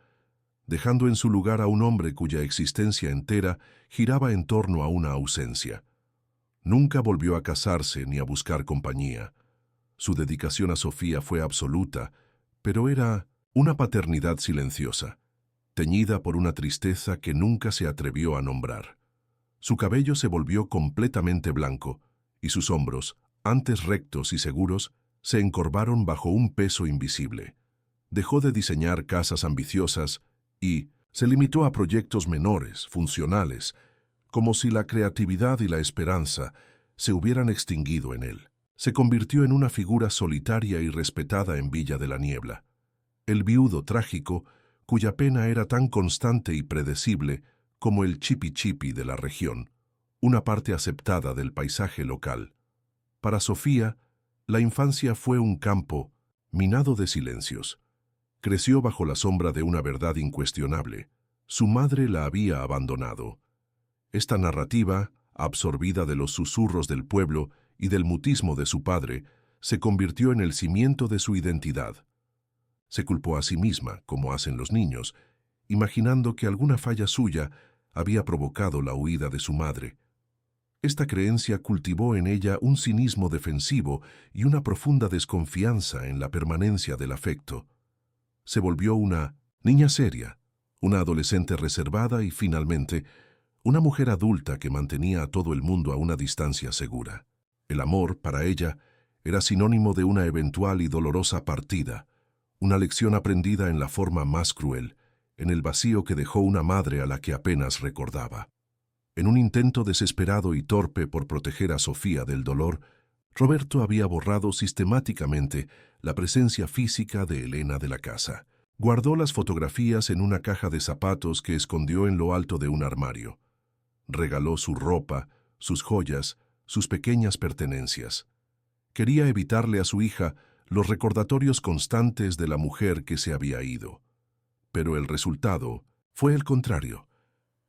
Speaker 1: dejando en su lugar a un hombre cuya existencia entera giraba en torno a una ausencia. Nunca volvió a casarse ni a buscar compañía. Su dedicación a Sofía fue absoluta, pero era una paternidad silenciosa, teñida por una tristeza que nunca se atrevió a nombrar. Su cabello se volvió completamente blanco, y sus hombros, antes rectos y seguros, se encorvaron bajo un peso invisible. Dejó de diseñar casas ambiciosas y se limitó a proyectos menores, funcionales, como si la creatividad y la esperanza se hubieran extinguido en él. Se convirtió en una figura solitaria y respetada en Villa de la Niebla. El viudo trágico, cuya pena era tan constante y predecible como el chipi chipi de la región, una parte aceptada del paisaje local. Para Sofía, la infancia fue un campo minado de silencios. Creció bajo la sombra de una verdad incuestionable. Su madre la había abandonado. Esta narrativa, absorbida de los susurros del pueblo y del mutismo de su padre, se convirtió en el cimiento de su identidad. Se culpó a sí misma, como hacen los niños, imaginando que alguna falla suya había provocado la huida de su madre. Esta creencia cultivó en ella un cinismo defensivo y una profunda desconfianza en la permanencia del afecto. Se volvió una niña seria, una adolescente reservada y, finalmente, una mujer adulta que mantenía a todo el mundo a una distancia segura. El amor, para ella, era sinónimo de una eventual y dolorosa partida, una lección aprendida en la forma más cruel, en el vacío que dejó una madre a la que apenas recordaba. En un intento desesperado y torpe por proteger a Sofía del dolor, Roberto había borrado sistemáticamente la presencia física de Elena de la casa. Guardó las fotografías en una caja de zapatos que escondió en lo alto de un armario. Regaló su ropa, sus joyas, sus pequeñas pertenencias. Quería evitarle a su hija los recordatorios constantes de la mujer que se había ido. Pero el resultado fue el contrario.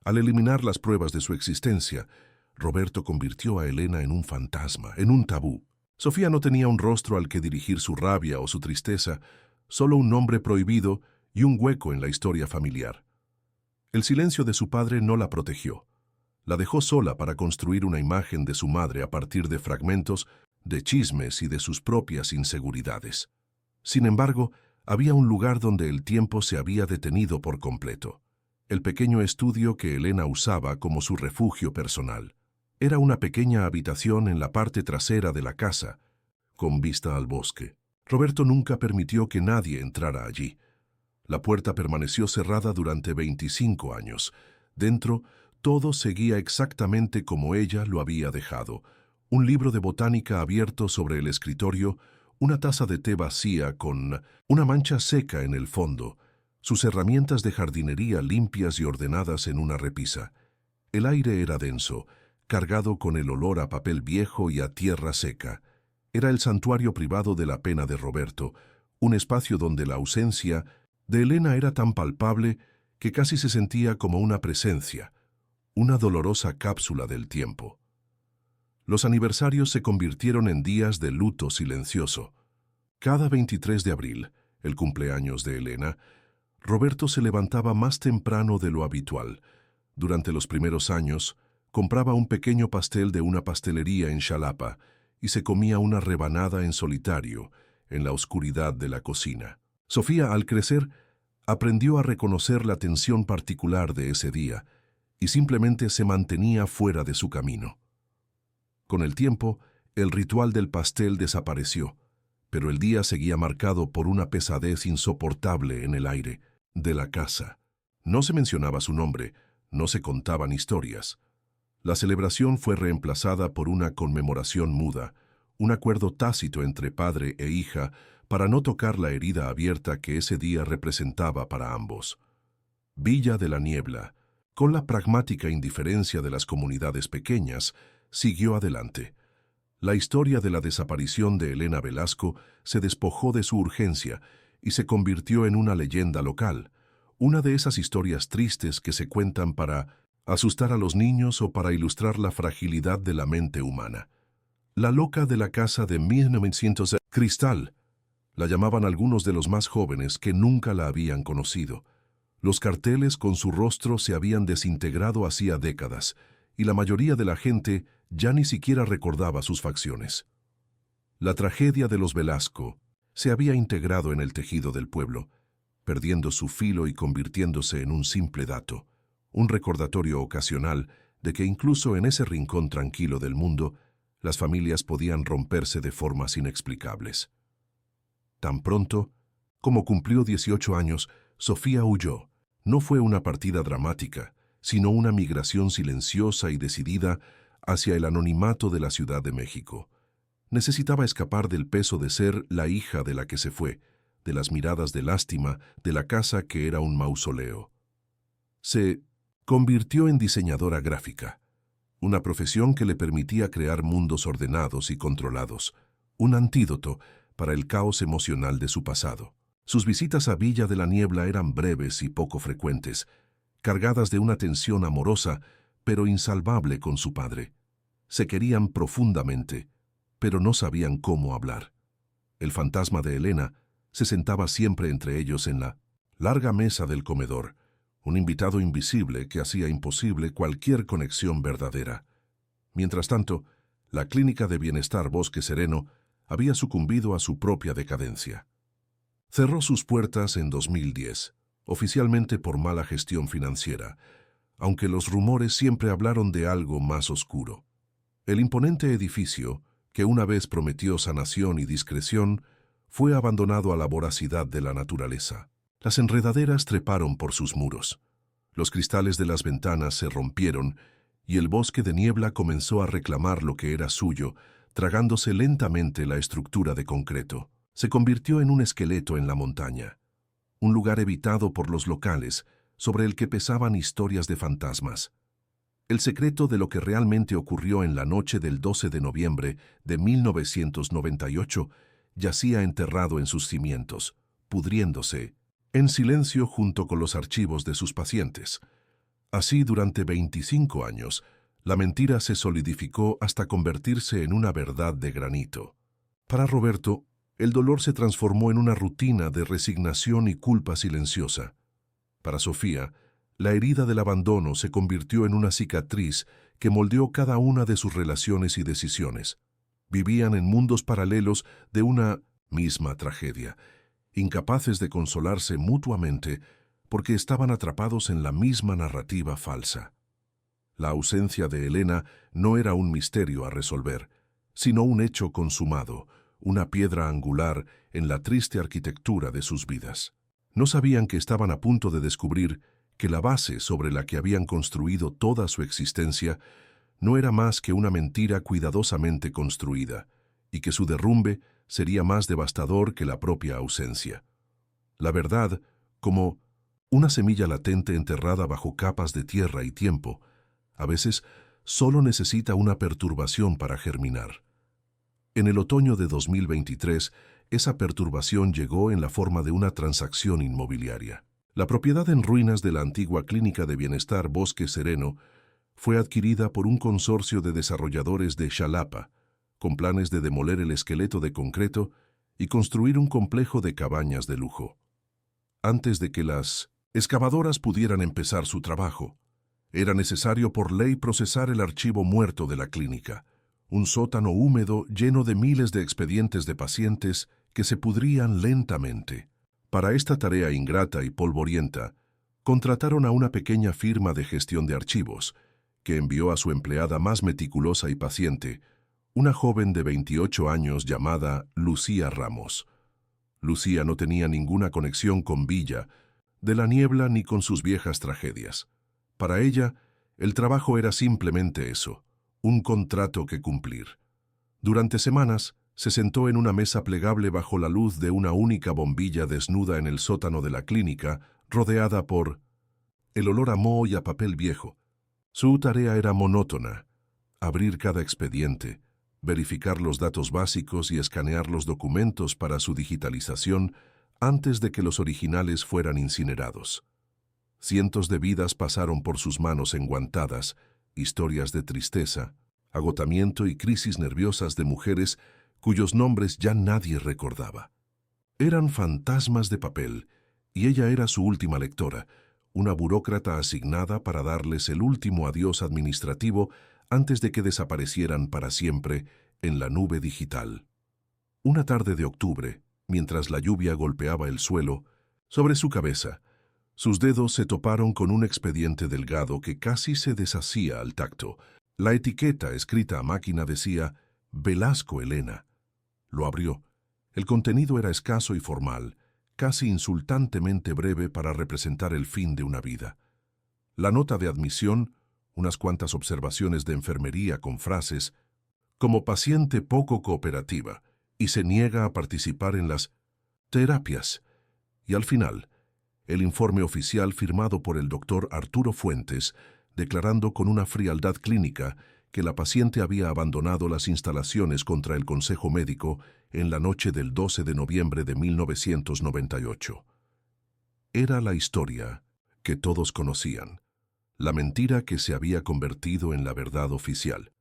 Speaker 1: Al eliminar las pruebas de su existencia, Roberto convirtió a Elena en un fantasma, en un tabú. Sofía no tenía un rostro al que dirigir su rabia o su tristeza, solo un nombre prohibido y un hueco en la historia familiar. El silencio de su padre no la protegió. La dejó sola para construir una imagen de su madre a partir de fragmentos, de chismes y de sus propias inseguridades. Sin embargo, había un lugar donde el tiempo se había detenido por completo. El pequeño estudio que Elena usaba como su refugio personal. Era una pequeña habitación en la parte trasera de la casa, con vista al bosque. Roberto nunca permitió que nadie entrara allí. La puerta permaneció cerrada durante 25 años. Dentro, todo seguía exactamente como ella lo había dejado. Un libro de botánica abierto sobre el escritorio, una taza de té vacía con una mancha seca en el fondo, sus herramientas de jardinería limpias y ordenadas en una repisa. El aire era denso, cargado con el olor a papel viejo y a tierra seca. Era el santuario privado de la pena de Roberto, un espacio donde la ausencia de Elena era tan palpable que casi se sentía como una presencia, una dolorosa cápsula del tiempo. Los aniversarios se convirtieron en días de luto silencioso. Cada 23 de abril, el cumpleaños de Elena, Roberto se levantaba más temprano de lo habitual. Durante los primeros años, compraba un pequeño pastel de una pastelería en Xalapa y se comía una rebanada en solitario, en la oscuridad de la cocina. Sofía, al crecer, aprendió a reconocer la tensión particular de ese día y simplemente se mantenía fuera de su camino. Con el tiempo, el ritual del pastel desapareció, pero el día seguía marcado por una pesadez insoportable en el aire de la casa. No se mencionaba su nombre, no se contaban historias. La celebración fue reemplazada por una conmemoración muda, un acuerdo tácito entre padre e hija para no tocar la herida abierta que ese día representaba para ambos. Villa de la Niebla, con la pragmática indiferencia de las comunidades pequeñas, siguió adelante. La historia de la desaparición de Elena Velasco se despojó de su urgencia y se convirtió en una leyenda local, una de esas historias tristes que se cuentan para asustar a los niños o para ilustrar la fragilidad de la mente humana. La loca de la casa de 1900, Cristal, la llamaban algunos de los más jóvenes que nunca la habían conocido. Los carteles con su rostro se habían desintegrado hacía décadas, y la mayoría de la gente ya ni siquiera recordaba sus facciones. La tragedia de los Velasco se había integrado en el tejido del pueblo, perdiendo su filo y convirtiéndose en un simple dato, un recordatorio ocasional de que incluso en ese rincón tranquilo del mundo, las familias podían romperse de formas inexplicables. Tan pronto como cumplió 18 años, Sofía huyó. No fue una partida dramática, sino una migración silenciosa y decidida hacia el anonimato de la Ciudad de México. Necesitaba escapar del peso de ser la hija de la que se fue, de las miradas de lástima de la casa que era un mausoleo. Se convirtió en diseñadora gráfica, una profesión que le permitía crear mundos ordenados y controlados, un antídoto para el caos emocional de su pasado. Sus visitas a Villa de la Niebla eran breves y poco frecuentes, cargadas de una tensión amorosa, pero insalvable con su padre. Se querían profundamente, pero no sabían cómo hablar. El fantasma de Elena se sentaba siempre entre ellos en la larga mesa del comedor, un invitado invisible que hacía imposible cualquier conexión verdadera. Mientras tanto, la clínica de bienestar Bosque Sereno había sucumbido a su propia decadencia. Cerró sus puertas en 2010, oficialmente por mala gestión financiera, aunque los rumores siempre hablaron de algo más oscuro. El imponente edificio, que una vez prometió sanación y discreción, fue abandonado a la voracidad de la naturaleza. Las enredaderas treparon por sus muros. Los cristales de las ventanas se rompieron y el bosque de niebla comenzó a reclamar lo que era suyo, tragándose lentamente la estructura de concreto. Se convirtió en un esqueleto en la montaña, un lugar evitado por los locales, sobre el que pesaban historias de fantasmas. El secreto de lo que realmente ocurrió en la noche del 12 de noviembre de 1998 yacía enterrado en sus cimientos, pudriéndose, en silencio junto con los archivos de sus pacientes. Así, durante 25 años, la mentira se solidificó hasta convertirse en una verdad de granito. Para Roberto, el dolor se transformó en una rutina de resignación y culpa silenciosa. Para Sofía, la herida del abandono se convirtió en una cicatriz que moldeó cada una de sus relaciones y decisiones. Vivían en mundos paralelos de una misma tragedia, incapaces de consolarse mutuamente porque estaban atrapados en la misma narrativa falsa. La ausencia de Elena no era un misterio a resolver, sino un hecho consumado, una piedra angular en la triste arquitectura de sus vidas. No sabían que estaban a punto de descubrir que la base sobre la que habían construido toda su existencia no era más que una mentira cuidadosamente construida, y que su derrumbe sería más devastador que la propia ausencia. La verdad, como una semilla latente enterrada bajo capas de tierra y tiempo, a veces solo necesita una perturbación para germinar. En el otoño de 2023, esa perturbación llegó en la forma de una transacción inmobiliaria. La propiedad en ruinas de la antigua clínica de bienestar Bosque Sereno fue adquirida por un consorcio de desarrolladores de Xalapa, con planes de demoler el esqueleto de concreto y construir un complejo de cabañas de lujo. Antes de que las excavadoras pudieran empezar su trabajo, era necesario por ley procesar el archivo muerto de la clínica, un sótano húmedo lleno de miles de expedientes de pacientes que se pudrían lentamente. Para esta tarea ingrata y polvorienta, contrataron a una pequeña firma de gestión de archivos, que envió a su empleada más meticulosa y paciente, una joven de 28 años llamada Lucía Ramos. Lucía no tenía ninguna conexión con Villa, de la Niebla ni con sus viejas tragedias. Para ella, el trabajo era simplemente eso, un contrato que cumplir. Durante semanas, se sentó en una mesa plegable bajo la luz de una única bombilla desnuda en el sótano de la clínica, rodeada por el olor a moho y a papel viejo. Su tarea era monótona: abrir cada expediente, verificar los datos básicos y escanear los documentos para su digitalización antes de que los originales fueran incinerados. Cientos de vidas pasaron por sus manos enguantadas, historias de tristeza, agotamiento y crisis nerviosas de mujeres cuyos nombres ya nadie recordaba. Eran fantasmas de papel, y ella era su última lectora, una burócrata asignada para darles el último adiós administrativo antes de que desaparecieran para siempre en la nube digital. Una tarde de octubre, mientras la lluvia golpeaba el suelo, sobre su cabeza, sus dedos se toparon con un expediente delgado que casi se deshacía al tacto. La etiqueta escrita a máquina decía «Velasco Elena». Lo abrió. El contenido era escaso y formal, casi insultantemente breve para representar el fin de una vida. La nota de admisión, unas cuantas observaciones de enfermería con frases «como paciente poco cooperativa» y se niega a participar en las terapias. Y al final, el informe oficial firmado por el doctor Arturo Fuentes, declarando con una frialdad clínica que la paciente había abandonado las instalaciones contra el Consejo Médico en la noche del 12 de noviembre de 1998. Era la historia que todos conocían, la mentira que se había convertido en la verdad oficial.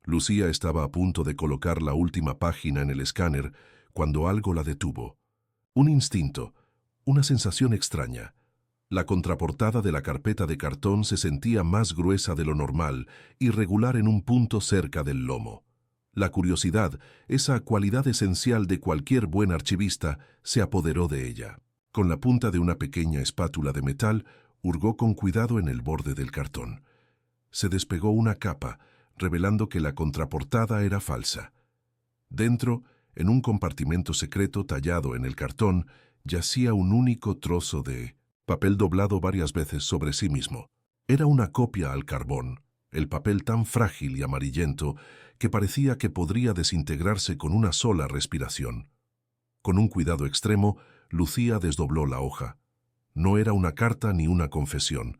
Speaker 1: Lucía estaba a punto de colocar la última página en el escáner cuando algo la detuvo. Un instinto, una sensación extraña. La contraportada de la carpeta de cartón se sentía más gruesa de lo normal, irregular en un punto cerca del lomo. La curiosidad, esa cualidad esencial de cualquier buen archivista, se apoderó de ella. Con la punta de una pequeña espátula de metal, hurgó con cuidado en el borde del cartón. Se despegó una capa, revelando que la contraportada era falsa. Dentro, en un compartimento secreto tallado en el cartón, yacía un único trozo de papel doblado varias veces sobre sí mismo. Era una copia al carbón, el papel tan frágil y amarillento que parecía que podría desintegrarse con una sola respiración. Con un cuidado extremo, Lucía desdobló la hoja. No era una carta ni una confesión.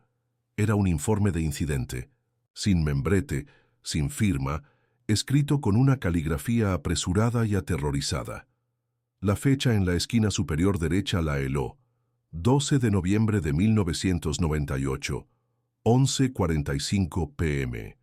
Speaker 1: Era un informe de incidente, sin membrete, sin firma, escrito con una caligrafía apresurada y aterrorizada. La fecha en la esquina superior derecha la heló: 12 de noviembre de 1998, 11:45 p.m.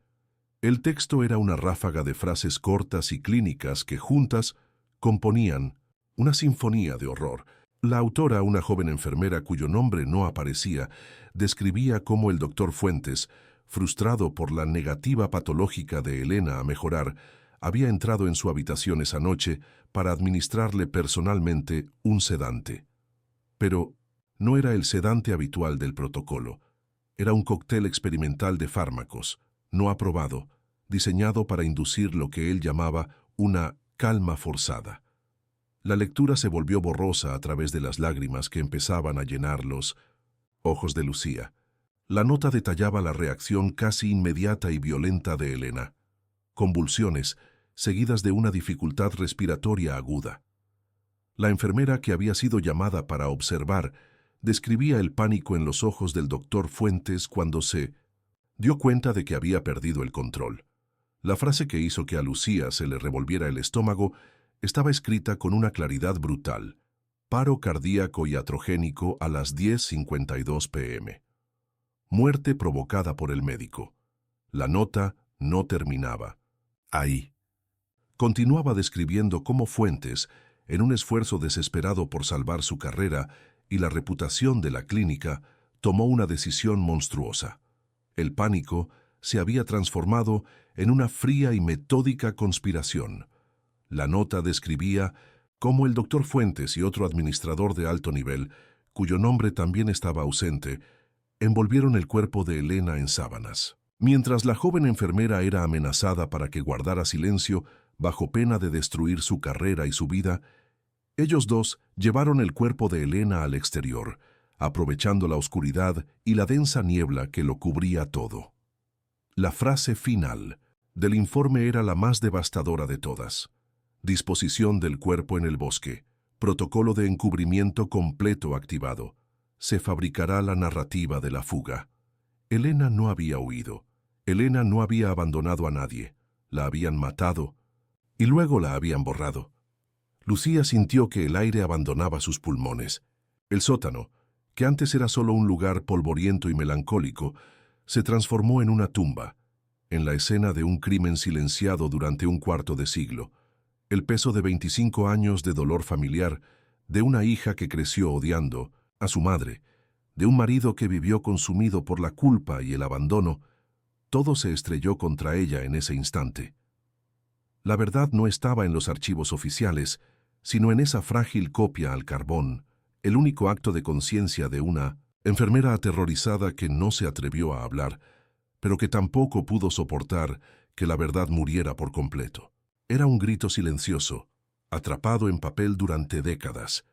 Speaker 1: El texto era una ráfaga de frases cortas y clínicas que juntas componían una sinfonía de horror. La autora, una joven enfermera cuyo nombre no aparecía, describía cómo el doctor Fuentes, frustrado por la negativa patológica de Elena a mejorar, había entrado en su habitación esa noche para administrarle personalmente un sedante. Pero no era el sedante habitual del protocolo. Era un cóctel experimental de fármacos, no aprobado, diseñado para inducir lo que él llamaba una calma forzada. La lectura se volvió borrosa a través de las lágrimas que empezaban a llenar los ojos de Lucía. La nota detallaba la reacción casi inmediata y violenta de Elena. Convulsiones, seguidas de una dificultad respiratoria aguda. La enfermera que había sido llamada para observar describía el pánico en los ojos del doctor Fuentes cuando se dio cuenta de que había perdido el control. La frase que hizo que a Lucía se le revolviera el estómago estaba escrita con una claridad brutal: paro cardíaco y atrogénico a las 10:52 p.m. Muerte provocada por el médico. La nota no terminaba. Ahí. Continuaba describiendo cómo Fuentes, en un esfuerzo desesperado por salvar su carrera y la reputación de la clínica, tomó una decisión monstruosa. El pánico se había transformado en una fría y metódica conspiración. La nota describía cómo el doctor Fuentes y otro administrador de alto nivel, cuyo nombre también estaba ausente, envolvieron el cuerpo de Elena en sábanas. Mientras la joven enfermera era amenazada para que guardara silencio bajo pena de destruir su carrera y su vida, ellos dos llevaron el cuerpo de Elena al exterior, aprovechando la oscuridad y la densa niebla que lo cubría todo. La frase final del informe era la más devastadora de todas. Disposición del cuerpo en el bosque. Protocolo de encubrimiento completo activado. Se fabricará la narrativa de la fuga. Elena no había huido. Elena no había abandonado a nadie. La habían matado y luego la habían borrado. Lucía sintió que el aire abandonaba sus pulmones. El sótano, que antes era solo un lugar polvoriento y melancólico, se transformó en una tumba, en la escena de un crimen silenciado durante un cuarto de siglo. El peso de 25 años de dolor familiar, de una hija que creció odiando a su madre, de un marido que vivió consumido por la culpa y el abandono, todo se estrelló contra ella en ese instante. La verdad no estaba en los archivos oficiales, sino en esa frágil copia al carbón, el único acto de conciencia de una enfermera aterrorizada que no se atrevió a hablar, pero que tampoco pudo soportar que la verdad muriera por completo. Era un grito silencioso, atrapado en papel durante décadas.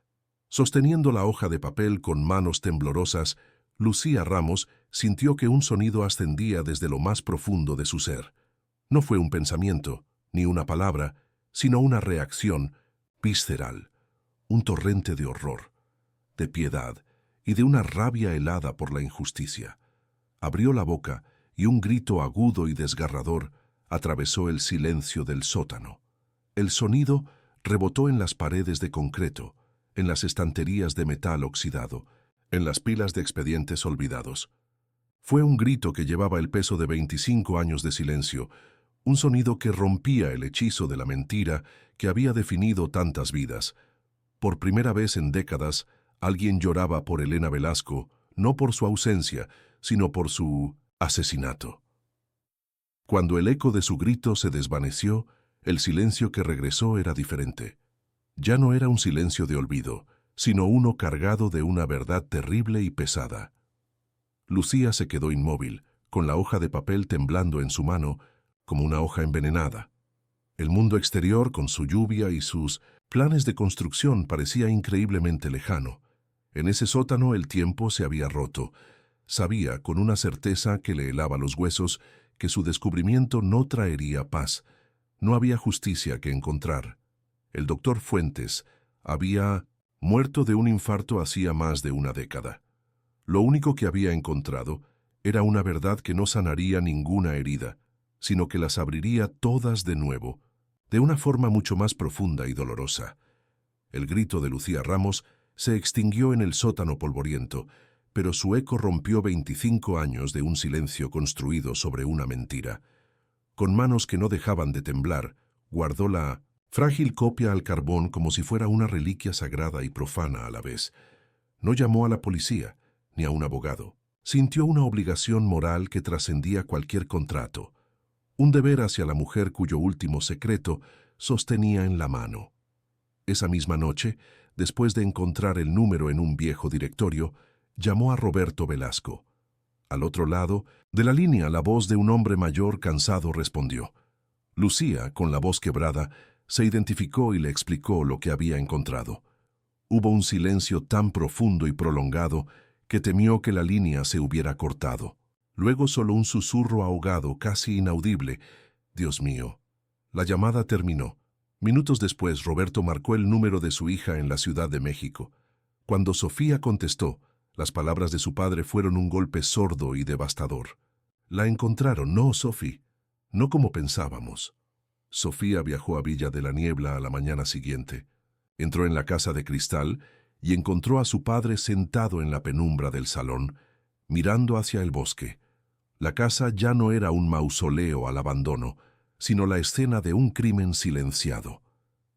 Speaker 1: Sosteniendo la hoja de papel con manos temblorosas, Lucía Ramos sintió que un sonido ascendía desde lo más profundo de su ser. No fue un pensamiento, ni una palabra, sino una reacción visceral, un torrente de horror, de piedad y de una rabia helada por la injusticia. Abrió la boca y un grito agudo y desgarrador atravesó el silencio del sótano. El sonido rebotó en las paredes de concreto, en las estanterías de metal oxidado, en las pilas de expedientes olvidados. Fue un grito que llevaba el peso de 25 años de silencio, un sonido que rompía el hechizo de la mentira que había definido tantas vidas. Por primera vez en décadas, alguien lloraba por Elena Velasco, no por su ausencia, sino por su asesinato. Cuando el eco de su grito se desvaneció, el silencio que regresó era diferente. Ya no era un silencio de olvido, sino uno cargado de una verdad terrible y pesada. Lucía se quedó inmóvil, con la hoja de papel temblando en su mano, como una hoja envenenada. El mundo exterior, con su lluvia y sus planes de construcción, parecía increíblemente lejano. En ese sótano el tiempo se había roto. Sabía, con una certeza que le helaba los huesos, que su descubrimiento no traería paz. No había justicia que encontrar. El doctor Fuentes había muerto de un infarto hacía más de una década. Lo único que había encontrado era una verdad que no sanaría ninguna herida, sino que las abriría todas de nuevo, de una forma mucho más profunda y dolorosa. El grito de Lucía Ramos se extinguió en el sótano polvoriento, pero su eco rompió 25 años de un silencio construido sobre una mentira. Con manos que no dejaban de temblar, guardó la frágil copia al carbón como si fuera una reliquia sagrada y profana a la vez. No llamó a la policía, ni a un abogado. Sintió una obligación moral que trascendía cualquier contrato, un deber hacia la mujer cuyo último secreto sostenía en la mano. Esa misma noche, después de encontrar el número en un viejo directorio, llamó a Roberto Velasco. Al otro lado de la línea, la voz de un hombre mayor cansado respondió. Lucía, con la voz quebrada, se identificó y le explicó lo que había encontrado. Hubo un silencio tan profundo y prolongado que temió que la línea se hubiera cortado. Luego solo un susurro ahogado, casi inaudible. Dios mío. La llamada terminó. Minutos después, Roberto marcó el número de su hija en la Ciudad de México. Cuando Sofía contestó, las palabras de su padre fueron un golpe sordo y devastador. La encontraron, no, Sophie, no como pensábamos. Sofía viajó a Villa de la Niebla a la mañana siguiente. Entró en la casa de cristal y encontró a su padre sentado en la penumbra del salón, mirando hacia el bosque. La casa ya no era un mausoleo al abandono, sino la escena de un crimen silenciado.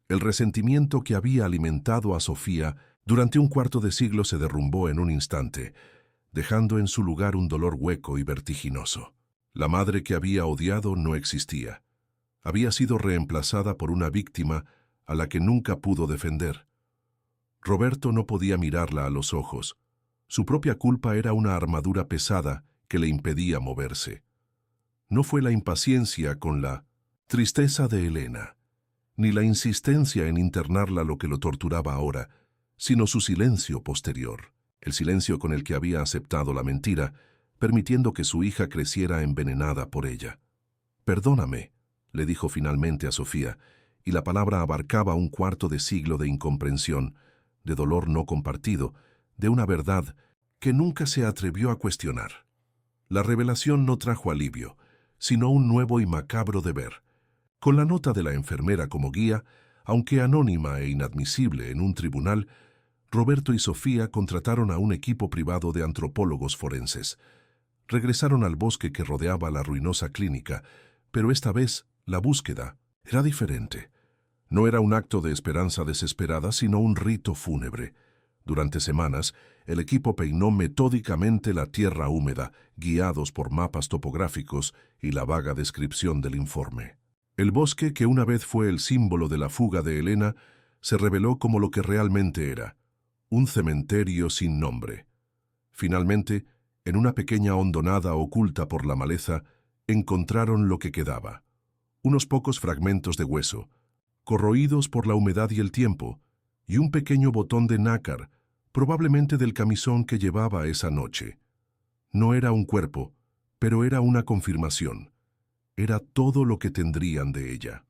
Speaker 1: El resentimiento que había alimentado a Sofía durante un cuarto de siglo se derrumbó en un instante, dejando en su lugar un dolor hueco y vertiginoso. La madre que había odiado no existía. Había sido reemplazada por una víctima a la que nunca pudo defender. Roberto no podía mirarla a los ojos. Su propia culpa era una armadura pesada que le impedía moverse. No fue la impaciencia con la tristeza de Elena, ni la insistencia en internarla lo que lo torturaba ahora, sino su silencio posterior, el silencio con el que había aceptado la mentira, permitiendo que su hija creciera envenenada por ella. «Perdóname», le dijo finalmente a Sofía, y la palabra abarcaba un cuarto de siglo de incomprensión, de dolor no compartido, de una verdad que nunca se atrevió a cuestionar. La revelación no trajo alivio, sino un nuevo y macabro deber. Con la nota de la enfermera como guía, aunque anónima e inadmisible en un tribunal, Roberto y Sofía contrataron a un equipo privado de antropólogos forenses. Regresaron al bosque que rodeaba la ruinosa clínica, pero esta vez la búsqueda era diferente. No era un acto de esperanza desesperada, sino un rito fúnebre. Durante semanas, el equipo peinó metódicamente la tierra húmeda, guiados por mapas topográficos y la vaga descripción del informe. El bosque, que una vez fue el símbolo de la fuga de Elena, se reveló como lo que realmente era: un cementerio sin nombre. Finalmente, en una pequeña hondonada oculta por la maleza, encontraron lo que quedaba: unos pocos fragmentos de hueso, corroídos por la humedad y el tiempo, y un pequeño botón de nácar, probablemente del camisón que llevaba esa noche. No era un cuerpo, pero era una confirmación. Era todo lo que tendrían de ella.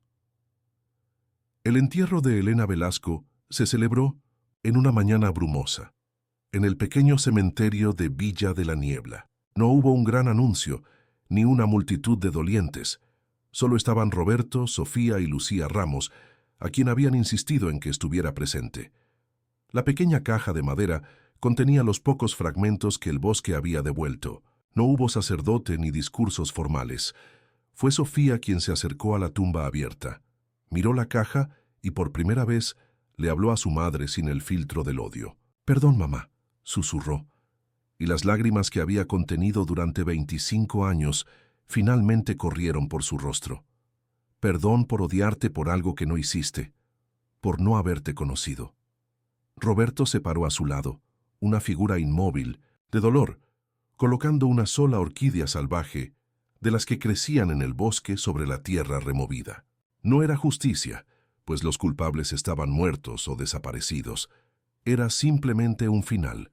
Speaker 1: El entierro de Elena Velasco se celebró en una mañana brumosa, en el pequeño cementerio de Villa de la Niebla. No hubo un gran anuncio, ni una multitud de dolientes. Solo estaban Roberto, Sofía y Lucía Ramos, a quien habían insistido en que estuviera presente. La pequeña caja de madera contenía los pocos fragmentos que el bosque había devuelto. No hubo sacerdote ni discursos formales. Fue Sofía quien se acercó a la tumba abierta. Miró la caja y por primera vez le habló a su madre sin el filtro del odio. «Perdón, mamá», susurró, y las lágrimas que había contenido durante 25 años finalmente corrieron por su rostro. «Perdón por odiarte por algo que no hiciste, por no haberte conocido». Roberto se paró a su lado, una figura inmóvil, de dolor, colocando una sola orquídea salvaje, de las que crecían en el bosque sobre la tierra removida. No era justicia, pues los culpables estaban muertos o desaparecidos. Era simplemente un final.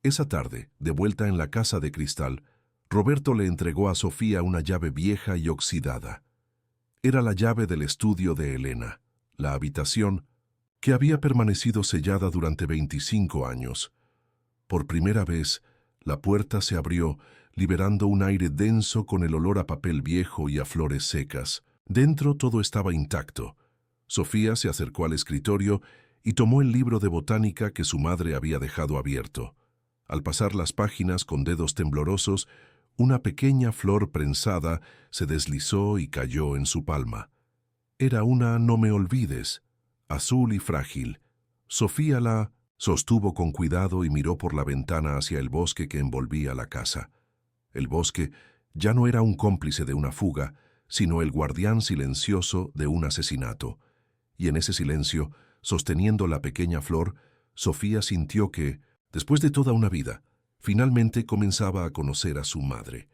Speaker 1: Esa tarde, de vuelta en la casa de cristal, Roberto le entregó a Sofía una llave vieja y oxidada. Era la llave del estudio de Elena, la habitación que había permanecido sellada durante 25 años. Por primera vez, la puerta se abrió, liberando un aire denso con el olor a papel viejo y a flores secas. Dentro todo estaba intacto. Sofía se acercó al escritorio y tomó el libro de botánica que su madre había dejado abierto. Al pasar las páginas con dedos temblorosos, una pequeña flor prensada se deslizó y cayó en su palma. Era una no me olvides, azul y frágil. Sofía la sostuvo con cuidado y miró por la ventana hacia el bosque que envolvía la casa. El bosque ya no era un cómplice de una fuga, sino el guardián silencioso de un asesinato. Y en ese silencio, sosteniendo la pequeña flor, Sofía sintió que, después de toda una vida, finalmente comenzaba a conocer a su madre.